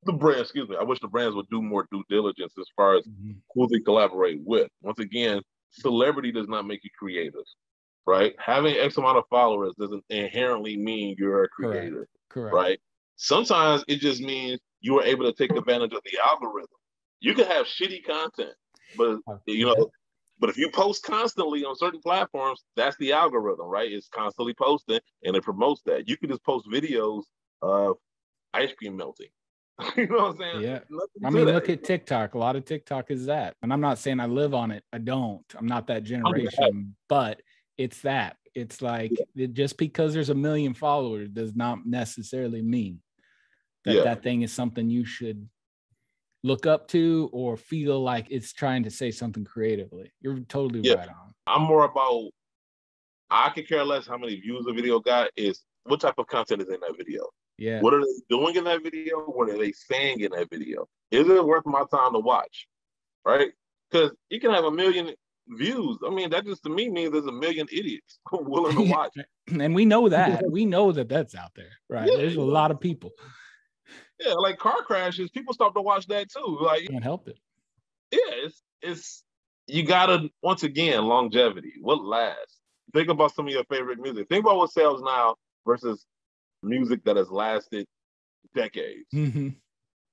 the brands would do more due diligence as far as who they collaborate with. Once again, celebrity does not make you creative, right? Having X amount of followers doesn't inherently mean you're a creator, Correct. Right? Sometimes it just means you were able to take advantage of the algorithm. You can have shitty content, but but if you post constantly on certain platforms, that's the algorithm, right? It's constantly posting and it promotes that. You can just post videos of ice cream melting. You know what I'm saying? Yeah. Look at TikTok. A lot of TikTok is that. And I'm not saying I live on it. I don't. I'm not that generation, but it's that. It's like just because there's 1 million followers does not necessarily mean that thing is something you should look up to or feel like it's trying to say something creatively. You're totally right on. I'm more about, I could care less how many views a video got, is what type of content is in that video. Yeah. What are they doing in that video? What are they saying in that video? Is it worth my time to watch? Right? Because you can have 1 million views. I mean, that just to me means there's 1 million idiots willing to watch. And we know that. We know that that's out there, right? Yeah, There's a lot of people. Yeah, like car crashes, people stop to watch that too. Like, Can't help it. yeah, it's you gotta, once again, longevity. What lasts? Think about some of your favorite music. Think about what sells now versus music that has lasted decades. Mm-hmm.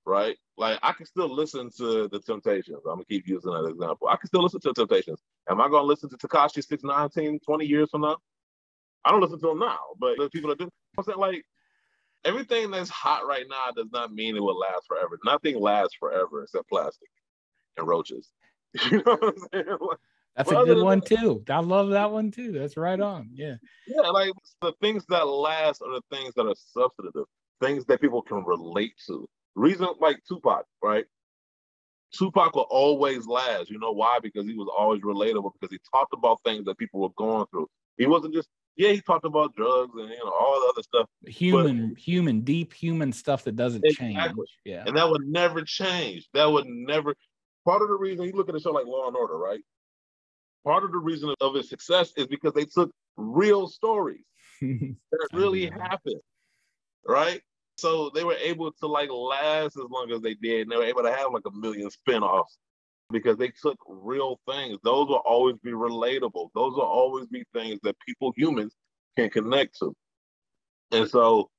Right? Like I can still listen to the Temptations. I'm gonna keep using that example. I can still listen to the Temptations. Am I gonna listen to Tekashi 619 20 years from now? I don't listen to him now, but there's people that do. I'm saying, like, everything that's hot right now does not mean it will last forever. Nothing lasts forever except plastic and roaches. You know what I'm saying? That's a good one too. I love that one too. That's right on. Yeah. Yeah, like the things that last are the things that are substantive, things that people can relate to. Reason like Tupac, right? Tupac will always last. You know why? Because he was always relatable, because he talked about things that people were going through. He wasn't just, yeah, he talked about drugs and all the other stuff. Human, deep human stuff that doesn't change. Yeah. And that would never change. That would never. Part of the reason you look at a show like Law and Order, right? Part of the reason of its success is because they took real stories that really happened, right? So they were able to like last as long as they did. And they were able to have like 1 million spinoffs because they took real things. Those will always be relatable. Those will always be things that people, humans, can connect to. And so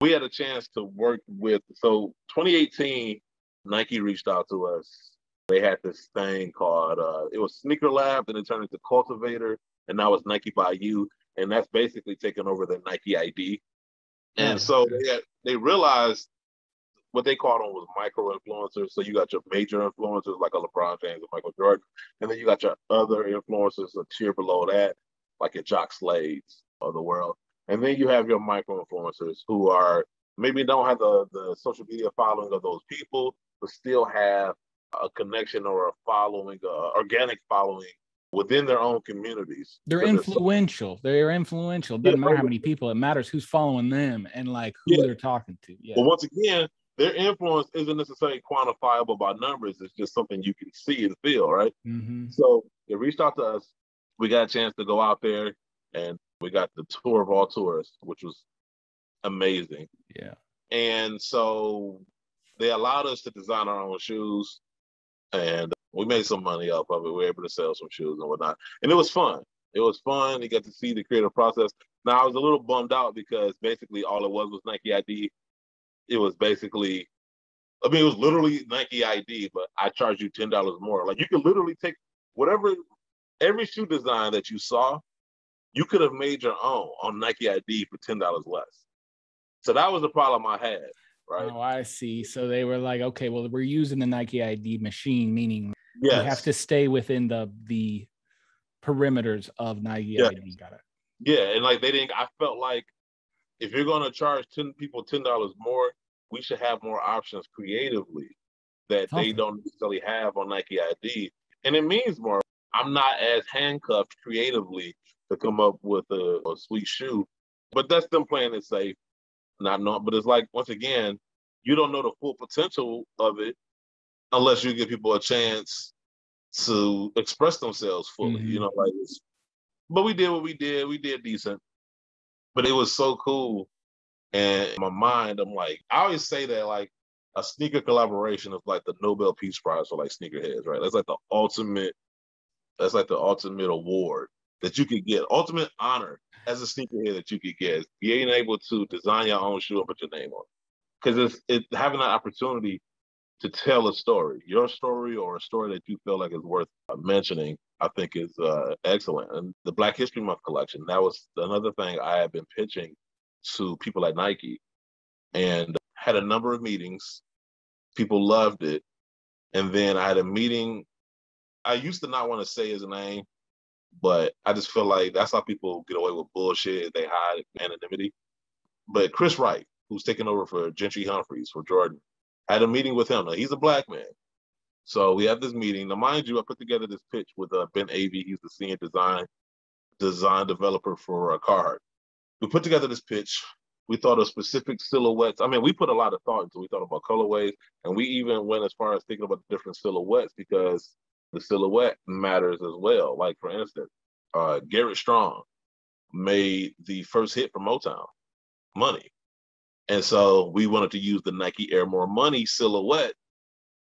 we had a chance to work with, so 2018, Nike reached out to us. They had this thing called, it was Sneaker Lab, then it turned into Cultivator, and now it's Nike by You. And that's basically taken over the Nike ID. And so they realized what they called them was micro influencers. So you got your major influencers like a LeBron James and Michael Jordan, and then you got your other influencers a tier below that, like your Jock Slades of the world. And then you have your micro influencers who are maybe don't have the social media following of those people, but still have a connection or a following, organic following within their own communities. They're influential. They're influential. It doesn't matter how many people. It matters who's following them and like who they're talking to. Yeah. But once again, their influence isn't necessarily quantifiable by numbers. It's just something you can see and feel, right? Mm-hmm. So they reached out to us. We got a chance to go out there, and we got the tour of all tours, which was amazing. Yeah. And so they allowed us to design our own shoes, and we made some money off of it. We were able to sell some shoes and whatnot. And it was fun. It was fun. You got to see the creative process. Now, I was a little bummed out because basically all it was Nike ID. It was basically, I mean, it was literally Nike ID, but I charged you $10 more. Like, you could literally take whatever, every shoe design that you saw, you could have made your own on Nike ID for $10 less. So that was the problem I had, right? Oh, I see. So they were like, okay, well, we're using the Nike ID machine, meaning you have to stay within the perimeters of Nike ID. Got it. Yeah, and like I felt like if you're going to charge 10 people $10 more, we should have more options creatively that they don't necessarily have on Nike ID. And it means more. I'm not as handcuffed creatively to come up with a sweet shoe, but that's them playing it safe, not knowing. But it's like, once again, you don't know the full potential of it unless you give people a chance to express themselves fully, Mm-hmm. But we did what we did. We did decent. But it was so cool. And in my mind, I'm like, I always say that like a sneaker collaboration is like the Nobel Peace Prize for like sneakerheads, right? That's like the ultimate award that you could get, ultimate honor as a sneakerhead that you could get, being able to design your own shoe and put your name on it. Because it's having that opportunity to tell a story, your story or a story that you feel like is worth mentioning, I think is excellent. And the Black History Month collection, that was another thing I had been pitching to people at Nike and had a number of meetings. People loved it. And then I had a meeting. I used to not want to say his name, but I just feel like that's how people get away with bullshit. They hide anonymity. But Chris Wright, who's taking over for Gentry Humphreys for Jordan, I had a meeting with him. Now, he's a Black man. So we had this meeting. Now, mind you, I put together this pitch with Ben Avey. He's the senior design developer for Carhartt. We put together this pitch. We thought of specific silhouettes. I mean, we put a lot of thought into it. We thought about colorways, and we even went as far as thinking about the different silhouettes because the silhouette matters as well. Like, for instance, Garrett Strong made the first hit for Motown, Money. And so we wanted to use the Nike Air More Money silhouette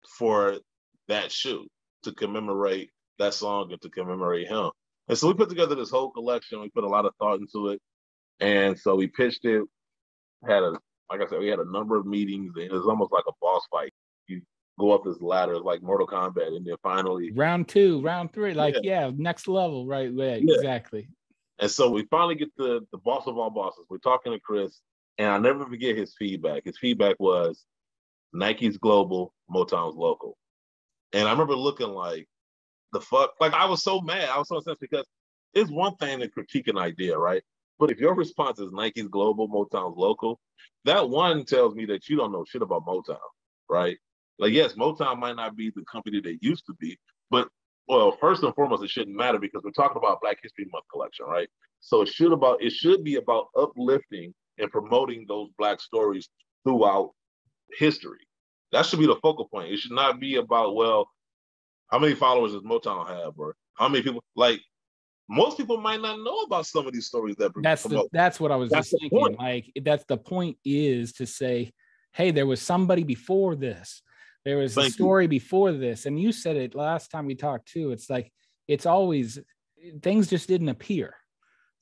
for that shoe to commemorate that song and to commemorate him. And so we put together this whole collection. We put a lot of thought into it. And so we pitched it, like I said, we had a number of meetings, and it was almost like a boss fight. You go up this ladder, it's like Mortal Kombat, and then finally round 2, round 3, like next level, right? Yeah, exactly. And so we finally get the boss of all bosses. We're talking to Chris, and I'll never forget his feedback. His feedback was, Nike's global, Motown's local. And I remember looking like, the fuck? Like, I was so mad. I was so upset because it's one thing to critique an idea, right? But if your response is Nike's global, Motown's local, that one tells me that you don't know shit about Motown, right? Like, yes, Motown might not be the company they used to be, but, well, first and foremost, it shouldn't matter because we're talking about Black History Month collection, right? So it should be about uplifting and promoting those Black stories throughout history. That should be the focal point. It should not be about, well, how many followers does Motown have, or how many people, like, most people might not know about some of these stories that that's what I was just thinking. Point. Like, that's the point, is to say, hey, there was somebody before this. There was a story before this. And you said it last time we talked too. It's like, it's always, things just didn't appear.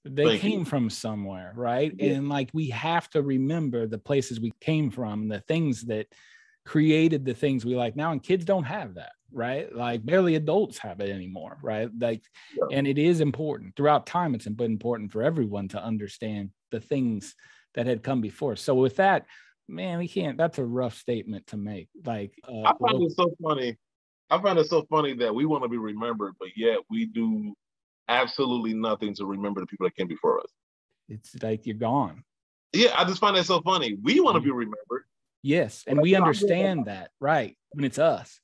They came from somewhere, right? Yeah. And like, we have to remember the places we came from, the things that created the things we like now. And kids don't have that, right? Like, barely adults have it anymore, right? Like, and it is important throughout time. It's important for everyone to understand the things that had come before. So with that, man, we can't, that's a rough statement to make. Like, I find it so funny. I find it so funny that we want to be remembered, but yet we do absolutely nothing to remember the people that came before us. It's like, you're gone. Yeah, I just find that so funny. We want to be remembered. Yes, and we understand that, right, when it's us.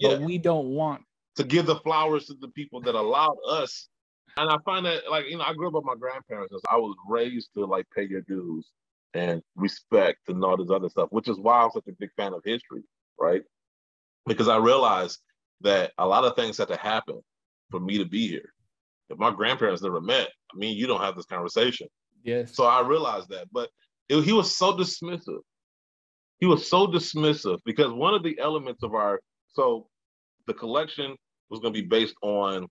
But we don't want to give the flowers to the people that allowed us. And I find that, like, I grew up with my grandparents. I was raised to, like, pay your dues and respect and all this other stuff, which is why I'm such a big fan of history, right? Because I realized that a lot of things had to happen for me to be here. If my grandparents never met, I mean, you don't have this conversation. Yes. So I realized that. But he was so dismissive. He was so dismissive because one of the elements of so the collection was going to be based on,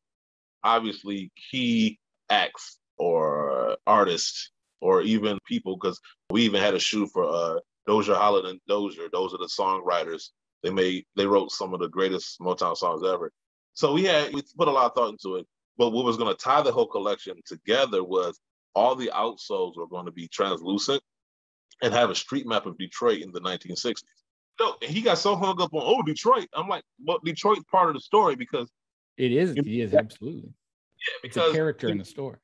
obviously, key acts or artists or even people, because we even had a shoe for Dozier Holland and Dozier. Those are the songwriters. They wrote some of the greatest Motown songs ever. So we put a lot of thought into it. But what was going to tie the whole collection together was all the outsoles were going to be translucent and have a street map of Detroit in the 1960s. No, he got so hung up on, Detroit. I'm like, well, Detroit's part of the story because it is. He is, absolutely. Yeah, because it's a character in the story.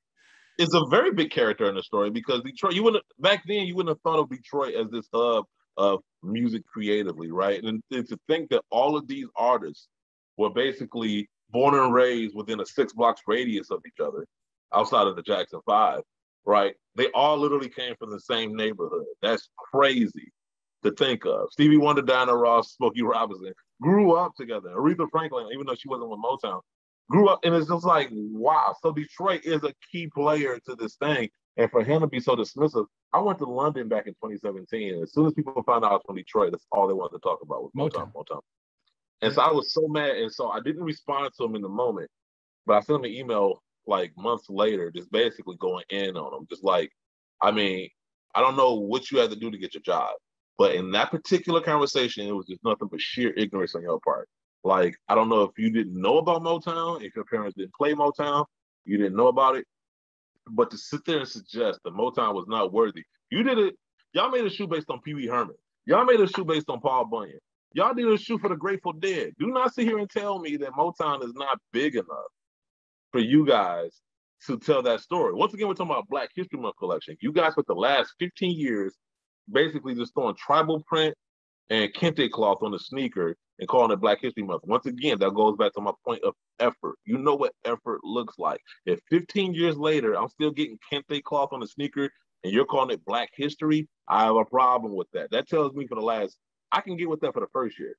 It's a very big character in the story because Detroit, back then you wouldn't have thought of Detroit as this hub of music creatively, right? And to think that all of these artists were basically born and raised within a 6 blocks radius of each other, outside of the Jackson 5, right? They all literally came from the same neighborhood. That's crazy to think of. Stevie Wonder, Diana Ross, Smokey Robinson grew up together. Aretha Franklin, even though she wasn't with Motown, grew up, and it's just like, wow. So Detroit is a key player to this thing. And for him to be so dismissive, I went to London back in 2017. And as soon as people found out I was from Detroit, that's all they wanted to talk about was Motown. And so I was so mad. And so I didn't respond to him in the moment, but I sent him an email like months later, just basically going in on him. Just like, I mean, I don't know what you had to do to get your job, but in that particular conversation, it was just nothing but sheer ignorance on your part. Like, I don't know if you didn't know about Motown, if your parents didn't play Motown, you didn't know about it, but to sit there and suggest that Motown was not worthy. You did it. Y'all made a shoe based on Pee Wee Herman. Y'all made a shoe based on Paul Bunyan. Y'all did a shoe for the Grateful Dead. Do not sit here and tell me that Motown is not big enough for you guys to tell that story. Once again, we're talking about Black History Month collection. You guys spent the last 15 years basically just throwing tribal print and kente cloth on the sneaker and calling it Black History Month. Once again, that goes back to my point of effort. You know what effort looks like. If 15 years later, I'm still getting kente cloth on the sneaker, and you're calling it Black history, I have a problem with that. That tells me I can get with that for the first year.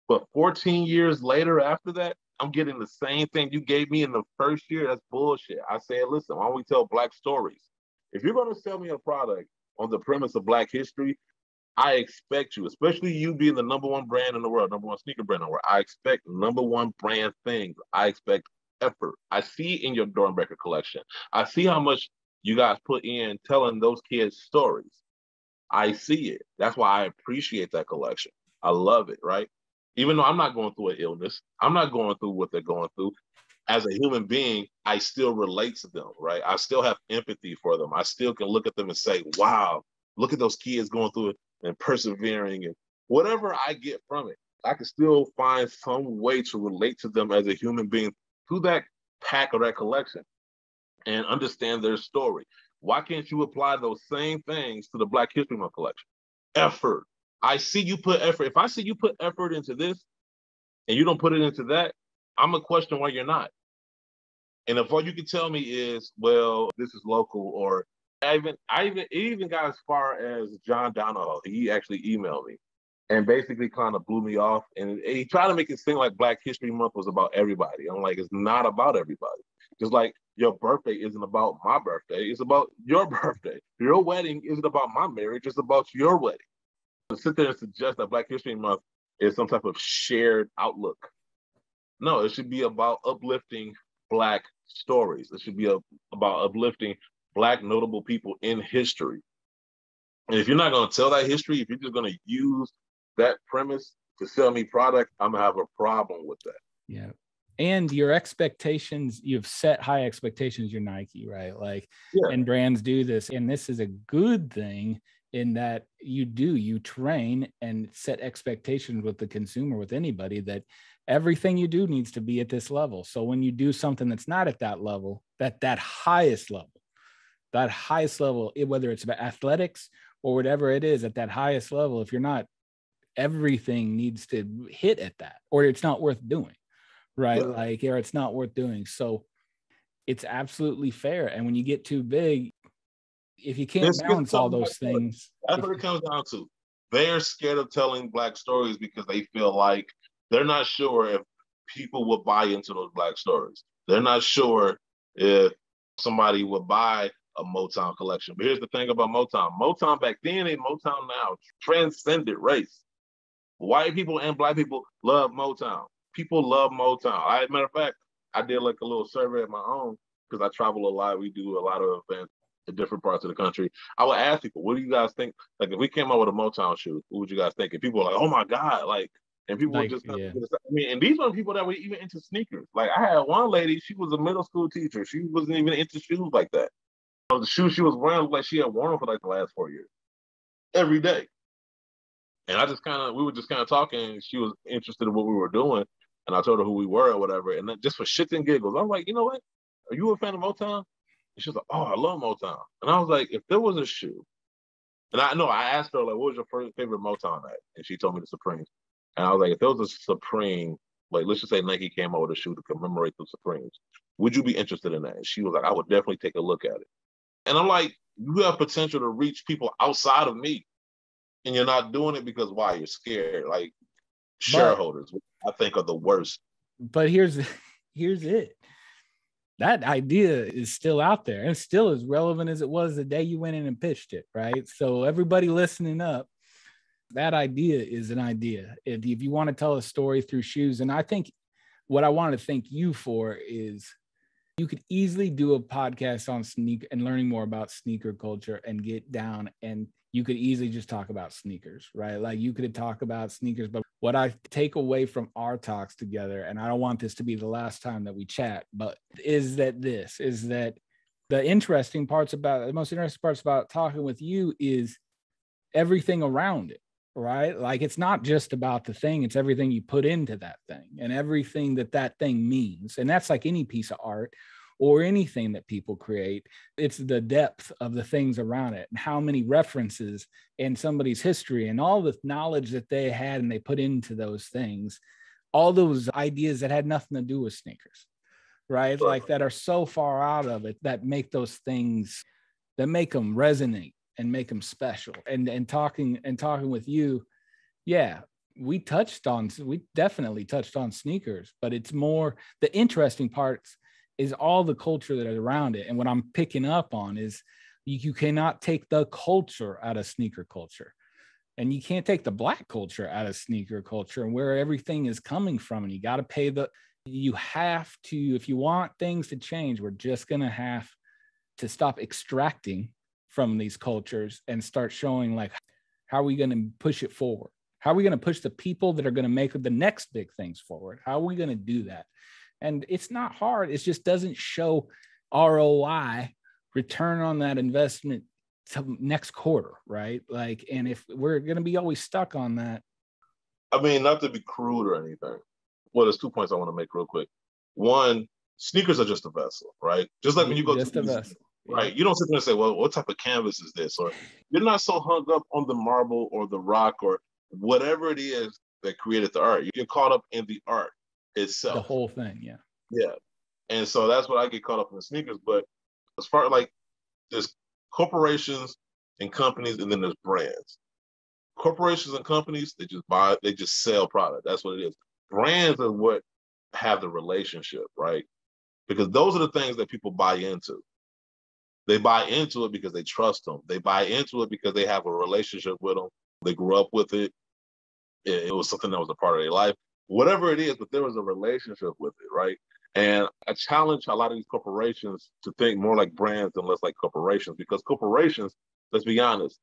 But 14 years later after that, I'm getting the same thing you gave me in the first year. That's bullshit. I said, listen, why don't we tell Black stories? If you're going to sell me a product on the premise of Black history, I expect you, especially you being the number one brand in the world, number one sneaker brand in the world, I expect number one brand things. I expect effort. I see in your Dornbecker collection. I see how much you guys put in telling those kids stories. I see it. That's why I appreciate that collection. I love it, right? Even though I'm not going through an illness, I'm not going through what they're going through. As a human being, I still relate to them, right? I still have empathy for them. I still can look at them and say, wow, look at those kids going through it and persevering, and whatever I get from it, I can still find some way to relate to them as a human being through that pack or that collection and understand their story. Why can't you apply those same things to the Black History Month collection? Effort. I see you put effort. If I see you put effort into this and you don't put it into that, I'm gonna question why you're not. And if all you can tell me is, well, this is local, or it even got as far as John Donahoe. He actually emailed me and basically kind of blew me off. And he tried to make it seem like Black History Month was about everybody. I'm like, it's not about everybody. Just like your birthday isn't about my birthday, it's about your birthday. Your wedding isn't about my marriage, it's about your wedding. To sit there and suggest that Black History Month is some type of shared outlook. No, it should be about uplifting Black stories. It should be about uplifting Black notable people in history. And if you're not going to tell that history, if you're just going to use that premise to sell me product, I'm going to have a problem with that. Yeah. And your expectations, you've set high expectations, you're Nike, right? Like, yeah. And brands do this. And this is a good thing in that you train and set expectations with the consumer, with anybody, that everything you do needs to be at this level. So when you do something that's not at that level, that highest level, whether it's about athletics or whatever it is, at that highest level, if you're not, everything needs to hit at that, or it's not worth doing, right? Yeah. Like, or it's not worth doing. So it's absolutely fair. And when you get too big, if you can't balance all those things. That's what it comes down to. They're scared of telling Black stories because they feel like they're not sure if people will buy into those Black stories. They're not sure if somebody will buy a Motown collection. But here's the thing about Motown. Motown back then and Motown now transcended race. White people and Black people love Motown. People love Motown. Matter of fact, I did like a little survey of my own because I travel a lot. We do a lot of events in different parts of the country. I would ask people, what do you guys think? Like, if we came out with a Motown shoe, what would you guys think? And people were like, oh my God, like, and people were just, yeah. I mean, and these were people that were even into sneakers. Like, I had one lady, she was a middle school teacher. She wasn't even into shoes like that. The shoes she was wearing looked like she had worn them for like the last 4 years, every day. And we were just kind of talking. She was interested in what we were doing. And I told her who we were or whatever. And then just for shits and giggles, I was like, you know what? Are you a fan of Motown? And she was like, oh, I love Motown. And I was like, if there was a shoe, and I asked her, like, what was your favorite Motown act? And she told me the Supremes. And I was like, if there was a Supreme, like, let's just say Nike came out with a shoe to commemorate the Supremes, would you be interested in that? And she was like, I would definitely take a look at it. And I'm like, you have potential to reach people outside of me. And you're not doing it because why? You're scared. Like, shareholders, I think, are the worst. But here's it. That idea is still out there and still as relevant as it was the day you went in and pitched it, right? So everybody listening up, that idea is an idea. If you want to tell a story through shoes, and I think what I want to thank you for is you could easily do a podcast on sneaker and learning more about sneaker culture and get down, and you could easily just talk about sneakers, right? Like, you could talk about sneakers, but what I take away from our talks together, and I don't want this to be the last time that we chat, but is that the most interesting parts about talking with you is everything around it, right? Like, it's not just about the thing, it's everything you put into that thing and everything that thing means. And that's like any piece of art or anything that people create. It's the depth of the things around it and how many references in somebody's history and all the knowledge that they had and they put into those things, all those ideas that had nothing to do with sneakers, right? Like, that are so far out of it that make those things that make them resonate and make them special. And talking with you, yeah, we definitely touched on sneakers, but it's more the interesting parts is all the culture that is around it. And what I'm picking up on is you cannot take the culture out of sneaker culture. And you can't take the Black culture out of sneaker culture and where everything is coming from. And you got to you have to, if you want things to change, we're just going to have to stop extracting from these cultures and start showing like, how are we going to push it forward? How are we going to push the people that are going to make the next big things forward? How are we going to do that? And it's not hard. It just doesn't show ROI, return on that investment, to next quarter, right? Like, and if we're going to be always stuck on that. I mean, not to be crude or anything. Well, there's 2 points I want to make real quick. One, sneakers are just a vessel, right? Just like when you go just to a vessel, right? You don't sit there and say, well, what type of canvas is this? Or you're not so hung up on the marble or the rock or whatever it is that created the art. You're caught up in the art itself. The whole thing, yeah. Yeah. And so that's what I get caught up in the sneakers. But as far as like there's corporations and companies, and then there's brands. Corporations and companies, they just sell product. That's what it is. Brands are what have the relationship, right? Because those are the things that people buy into. They buy into it because they trust them. They buy into it because they have a relationship with them. They grew up with it. It was something that was a part of their life. Whatever it is, but there was a relationship with it, right? And I challenge a lot of these corporations to think more like brands and less like corporations, because corporations, let's be honest,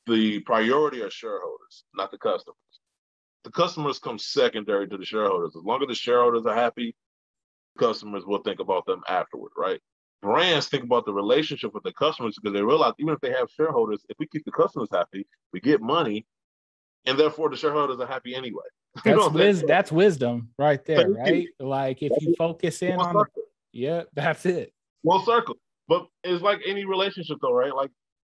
the priority are shareholders, not the customers. The customers come secondary to the shareholders. As long as the shareholders are happy, customers will think about them afterward, right? Brands think about the relationship with the customers because they realize even if they have shareholders, if we keep the customers happy, we get money, and therefore the shareholders are happy anyway. That's wisdom right there, right? Like if you focus in on that's it. Full circle. But it's like any relationship though, right? Like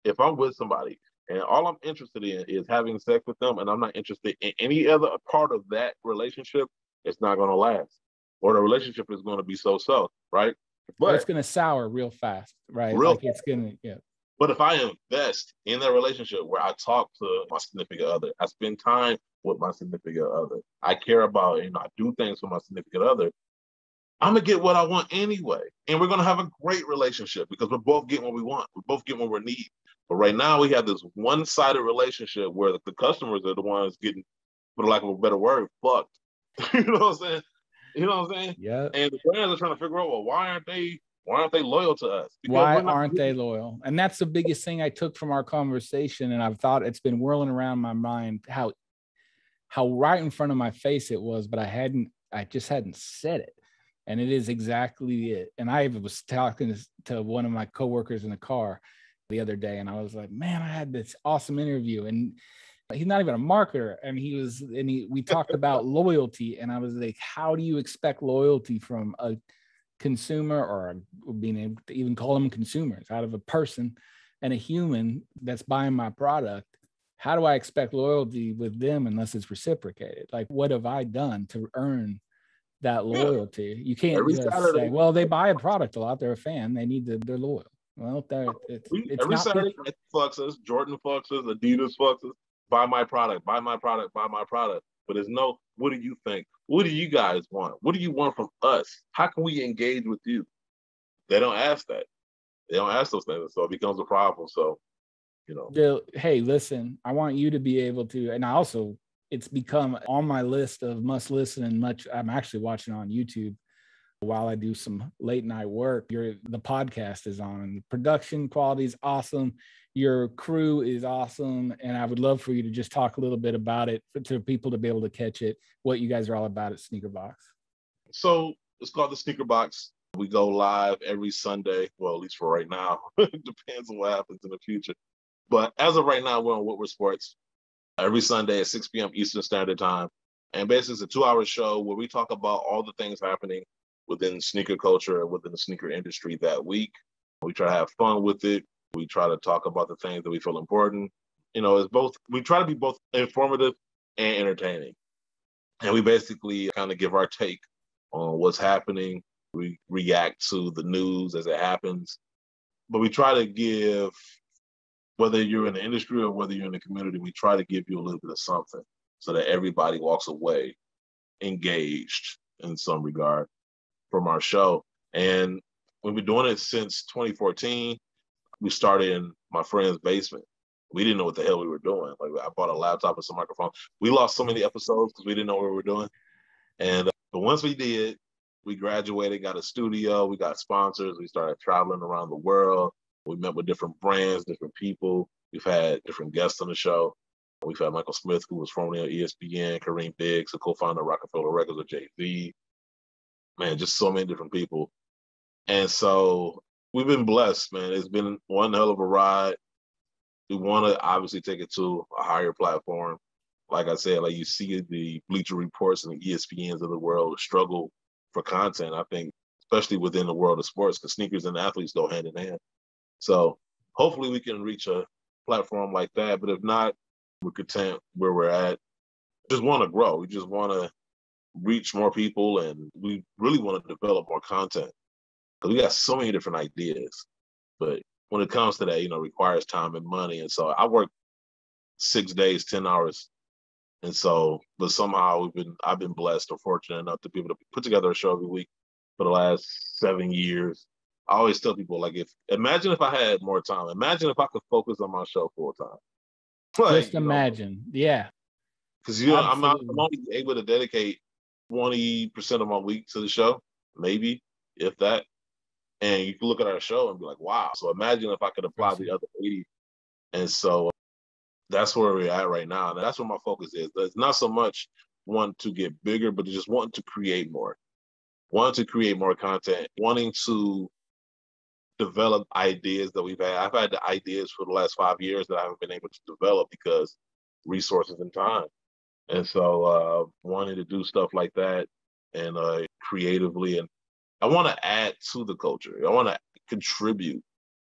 if I'm with somebody and all I'm interested in is having sex with them and I'm not interested in any other part of that relationship, it's not going to last. Or the relationship is going to be so-so, right? But it's going to sour real fast, right? It's going to, yeah. But if I invest in that relationship where I talk to my significant other, I spend time with my significant other, I care about, I do things for my significant other, I'm going to get what I want anyway. And we're going to have a great relationship because we're both getting what we want. We both get what we need. But right now we have this one-sided relationship where the customers are the ones getting, for lack of a better word, fucked. You know what I'm saying? You know what I'm saying? Yeah. And the brands are trying to figure out, well, why aren't they loyal to us? Because why aren't they loyal? And that's the biggest thing I took from our conversation. And I've thought it's been whirling around my mind how right in front of my face it was, but I just hadn't said it. And it is exactly it. And I was talking to one of my coworkers in the car the other day, and I was like, man, I had this awesome interview. And he's not even a marketer. And we talked about loyalty. And I was like, how do you expect loyalty from a consumer, or being able to even call them consumers, out of a person and a human that's buying my product? How do I expect loyalty with them unless it's reciprocated? Like, what have I done to earn that loyalty? You can't just say, well, they buy a product a lot, they're a fan, they're loyal. Well, it's every not Saturday, it fucks us, Jordan fucks us, Adidas fucks us, buy my product, buy my product, buy my product. But there's no, what do you think? What do you guys want? What do you want from us? How can we engage with you? They don't ask that. They don't ask those things. So it becomes a problem. So, hey, listen, I want you to be able to, and I also, it's become on my list of must listen and much. I'm actually watching on YouTube while I do some late night work. The podcast is on, and the production quality is awesome. Your crew is awesome. And I would love for you to just talk a little bit about it to people to be able to catch it, what you guys are all about at Sneaker Box. So it's called the Sneaker Box. We go live every Sunday. Well, at least for right now. It depends on what happens in the future. But as of right now, we're on Woodward Sports every Sunday at 6 p.m. Eastern Standard Time. And basically, it's a 2-hour show where we talk about all the things happening within sneaker culture and within the sneaker industry that week. We try to have fun with it. We try to talk about the things that we feel important. We try to be both informative and entertaining. And we basically kind of give our take on what's happening. We react to the news as it happens. but we try to give, whether you're in the industry or whether you're in the community, we try to give you a little bit of something so that everybody walks away engaged in some regard from our show. And we've been doing it since 2014. We started in my friend's basement. We didn't know what the hell we were doing. Like, I bought a laptop and some microphones. We lost so many episodes because we didn't know what we were doing. And but once we did, we graduated, got a studio, we got sponsors, we started traveling around the world. We met with different brands, different people. We've had different guests on the show. We've had Michael Smith, who was formerly on ESPN, Kareem Biggs, the co-founder of Rockefeller Records with Jay-Z. Man, just so many different people. And so we've been blessed, man. It's been one hell of a ride. We want to obviously take it to a higher platform. Like I said, like you see the Bleacher Reports and the ESPNs of the world struggle for content, I think, especially within the world of sports, because sneakers and athletes go hand in hand. So hopefully we can reach a platform like that. But if not, we're content where we're at. Just want to grow. We just want to reach more people, and we really want to develop more content. Because we got so many different ideas. But when it comes to that, it requires time and money. And so I work 6 days, 10 hours. And so, but somehow I've been blessed or fortunate enough to be able to put together a show every week for the last 7 years. I always tell people, like, imagine if I had more time. Imagine if I could focus on my show full time. Like, just imagine. Yeah. Because, I'm only able to dedicate 20% of my week to the show, maybe, if that. And you can look at our show and be like, wow. So imagine if I could apply the other 80. And so that's where we're at right now. And that's where my focus is. It's not so much wanting to get bigger, but just wanting to create more. Wanting to create more content. Wanting to develop ideas that we've had. I've had the ideas for the last 5 years that I haven't been able to develop because resources and time. And so wanting to do stuff like that and creatively. And I want to add to the culture. I want to contribute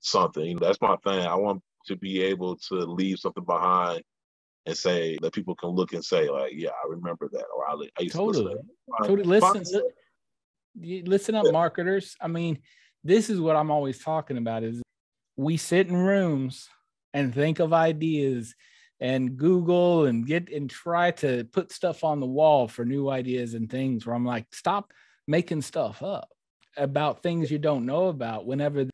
something. That's my thing. I want to be able to leave something behind and say that people can look and say, like, yeah, I remember that, or I used to listen to that. Totally. Listen up, marketers. I mean, this is what I'm always talking about is we sit in rooms and think of ideas and Google and try to put stuff on the wall for new ideas and things where I'm like, stop making stuff up about things you don't know about whenever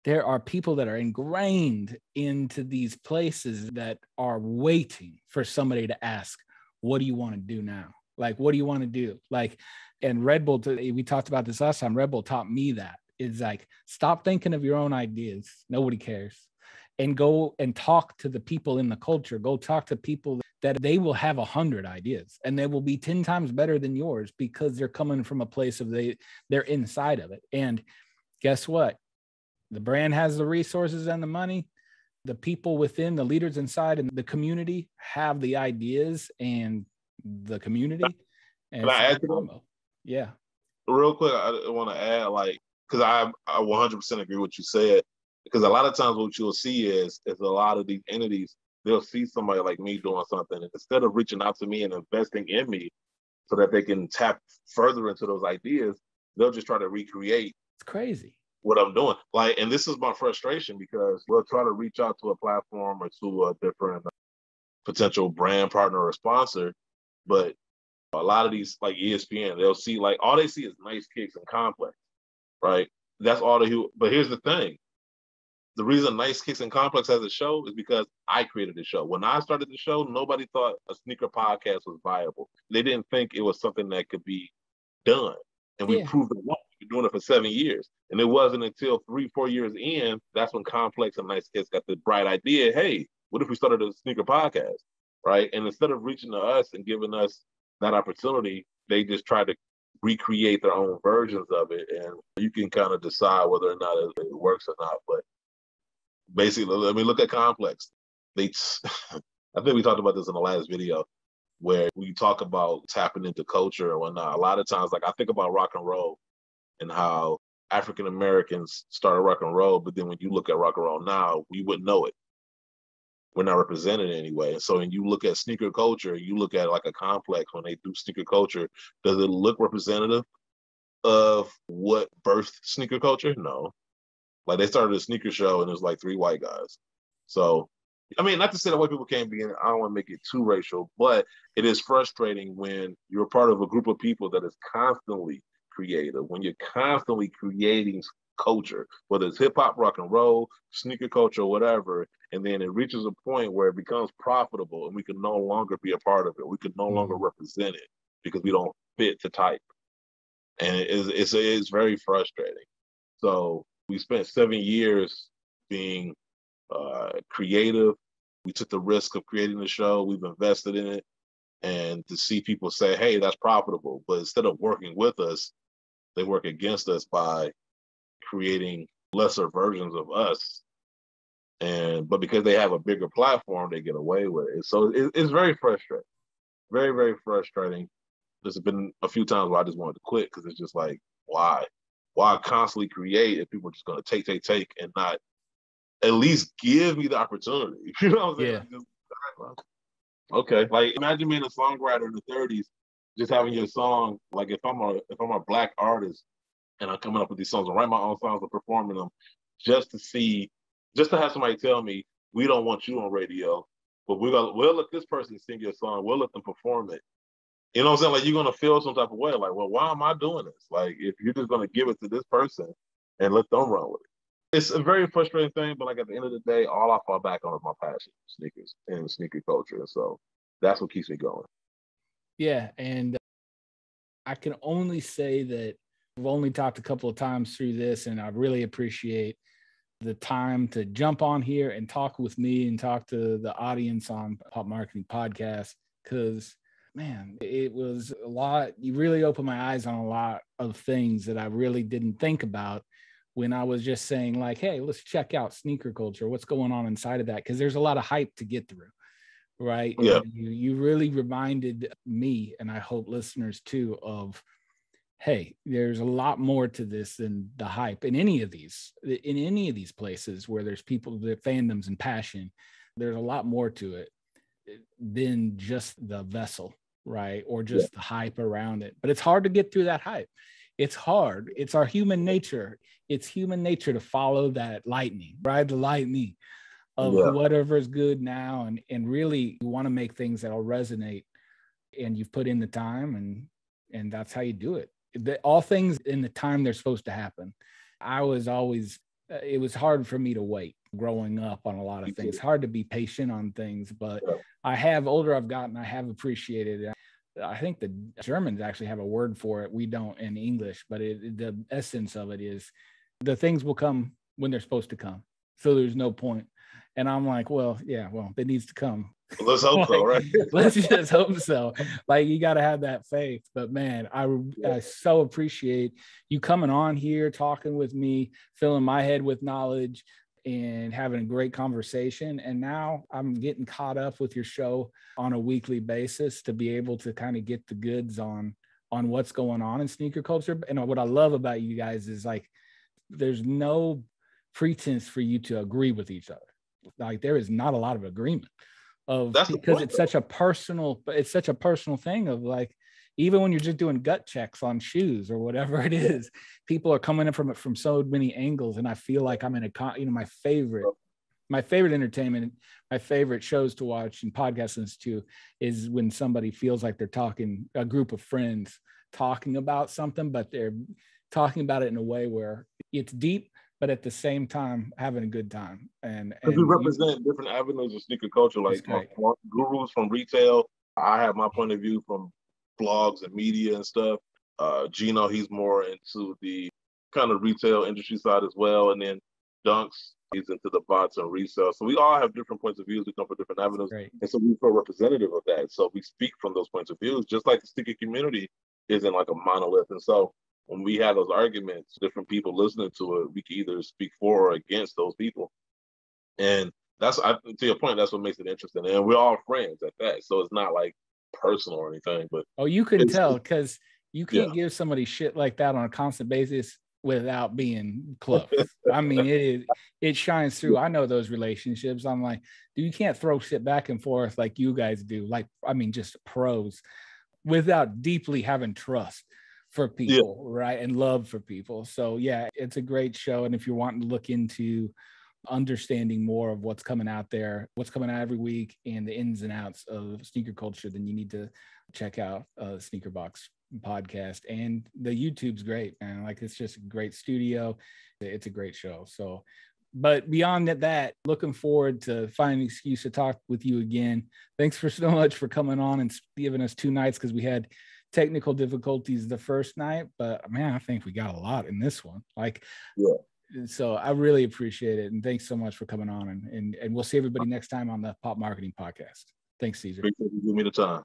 there are people that are ingrained into these places that are waiting for somebody to ask, what do you want to do now? Like, what do you want to do? Like, and Red Bull, we talked about this last time, Red Bull taught me that. It's like, stop thinking of your own ideas. Nobody cares. And go and talk to the people in the culture. Go talk to people that they will have 100 ideas and they will be 10 times better than yours because they're coming from a place of they're inside of it. And guess what? The brand has the resources and the money. The people within, the leaders inside and the community have the ideas and the community. And can I add to that? Yeah. Real quick, I want to add, like, because I 100% agree with what you said. Because a lot of times what you'll see is a lot of these entities, they'll see somebody like me doing something, and instead of reaching out to me and investing in me so that they can tap further into those ideas, they'll just try to recreate. It's crazy what I'm doing. Like, and this is my frustration because we'll try to reach out to a platform or to a different potential brand partner or sponsor, but a lot of these, like ESPN, they'll see, like, all they see is Nice Kicks and Complex, right? That's all they hear. But here's the thing. The reason Nice Kicks and Complex has a show is because I created the show. When I started the show, nobody thought a sneaker podcast was viable. They didn't think it was something that could be done. And we proved it wrong. We've been doing it for 7 years. And it wasn't until 3-4 years in, that's when Complex and Nice Kicks got the bright idea, hey, what if we started a sneaker podcast, right? And instead of reaching to us and giving us that opportunity, they just tried to recreate their own versions of it. And you can kind of decide whether or not it works or not. But basically, I mean, look at Complex. I think we talked about this in the last video, where we talk about tapping into culture and whatnot. A lot of times, like, I think about rock and roll and how African Americans started rock and roll, but then when you look at rock and roll now, you wouldn't know it. We're not represented anyway. And so when you look at sneaker culture, you look at like a Complex, when they do sneaker culture, does it look representative of what birthed sneaker culture? No. Like they started a sneaker show and there's like 3 white guys. So, I mean, not to say that white people can't be in it. I don't want to make it too racial, but it is frustrating when you're part of a group of people that is constantly creative, when you're constantly creating culture, whether it's hip hop, rock and roll, sneaker culture, whatever. And then it reaches a point where it becomes profitable and we can no longer be a part of it. We can no longer represent it because we don't fit the type. And it's very frustrating. So we spent 7 years being creative. We took the risk of creating the show. We've invested in it. And to see people say, hey, that's profitable. But instead of working with us, they work against us by creating lesser versions of us. But because they have a bigger platform, they get away with it. So it's very frustrating. Very, very frustrating. There's been a few times where I just wanted to quit because it's just like, why? Why constantly create if people are just going to take and not at least give me the opportunity? You know what I'm saying? Yeah. Okay. Like imagine being a songwriter in the 30s, just having your song. Like if I'm a black artist and I'm coming up with these songs and write my own songs and performing them, just to have somebody tell me, we don't want you on radio, but we'll let this person sing your song. We'll let them perform it. You know what I'm saying? Like you're gonna feel some type of way. Like, well, why am I doing this? Like, if you're just gonna give it to this person and let them run with it. It's a very frustrating thing, but like at the end of the day, all I fall back on is my passion, sneakers and sneaker culture. And so that's what keeps me going. Yeah. And I can only say that we've only talked a couple of times through this, and I really appreciate the time to jump on here and talk with me and talk to the audience on Pop Marketing Podcast, because man, it was a lot. You really opened my eyes on a lot of things that I really didn't think about when I was just saying like, hey, let's check out sneaker culture. What's going on inside of that? Because there's a lot of hype to get through, right? Yeah. You really reminded me, and I hope listeners too, of, hey, there's a lot more to this than the hype in any of these places where there's people, the fandoms and passion. There's a lot more to it than just the vessel, right? Or just the hype around it. But it's hard to get through that hype. It's hard. It's our human nature. It's human nature to follow that lightning, ride the lightning of whatever is good now. And really you want to make things that'll resonate, and you've put in the time, and that's how you do it. All things in the time they're supposed to happen. I was always, it was hard for me to wait growing up on a lot of things, hard to be patient on things, but older I've gotten, I have appreciated it. I think the Germans actually have a word for it. We don't in English, but the essence of it is the things will come when they're supposed to come. So there's no point. And I'm like, well, it needs to come. Let's hope so, right? Let's just hope so. Like, you got to have that faith. But man, I so appreciate you coming on here, talking with me, filling my head with knowledge, and having a great conversation. And now I'm getting caught up with your show on a weekly basis to be able to kind of get the goods on what's going on in sneaker culture. And what I love about you guys is like, there's no pretense for you to agree with each other. Like, there is not a lot of agreement because it's such a personal thing of like, even when you're just doing gut checks on shoes or whatever it is, people are coming in from so many angles. And I feel like I'm in my favorite entertainment, my favorite shows to watch and podcasts to is when somebody feels like they're talking, a group of friends talking about something, but they're talking about it in a way where it's deep, but at the same time having a good time. And we represent different avenues of sneaker culture, like gurus from retail. I have my point of view from blogs and media and stuff. Gino, he's more into the kind of retail industry side as well. And then Dunks, he's into the bots and resale. So we all have different points of views. We come from different avenues. Right. And so we feel representative of that. So we speak from those points of views, just like the sneaker community isn't like a monolith. And so when we have those arguments, different people listening to it, we can either speak for or against those people. And that's, to your point, that's what makes it interesting. And we're all friends at that. So it's not like personal or anything. But you can tell, because you can't give somebody shit like that on a constant basis without being close. I mean, it shines through. I know those relationships. I'm like, dude, you can't throw shit back and forth like you guys do. Like, I mean, just pros without deeply having trust for people, right? And love for people. So yeah, it's a great show. And if you're wanting to look into understanding more of what's coming out there, what's coming out every week, and the ins and outs of sneaker culture, then you need to check out Sneaker Box podcast. And the YouTube's great, man. Like, it's just a great studio. It's a great show. So, but beyond that, looking forward to finding an excuse to talk with you again. Thanks for so much for coming on and giving us 2 nights, because we had technical difficulties the first night, but man, I think we got a lot in this one. Like, so I really appreciate it. And thanks so much for coming on, and we'll see everybody next time on the Pop Marketing Podcast. Thanks, Caesar. Appreciate you giving me the time.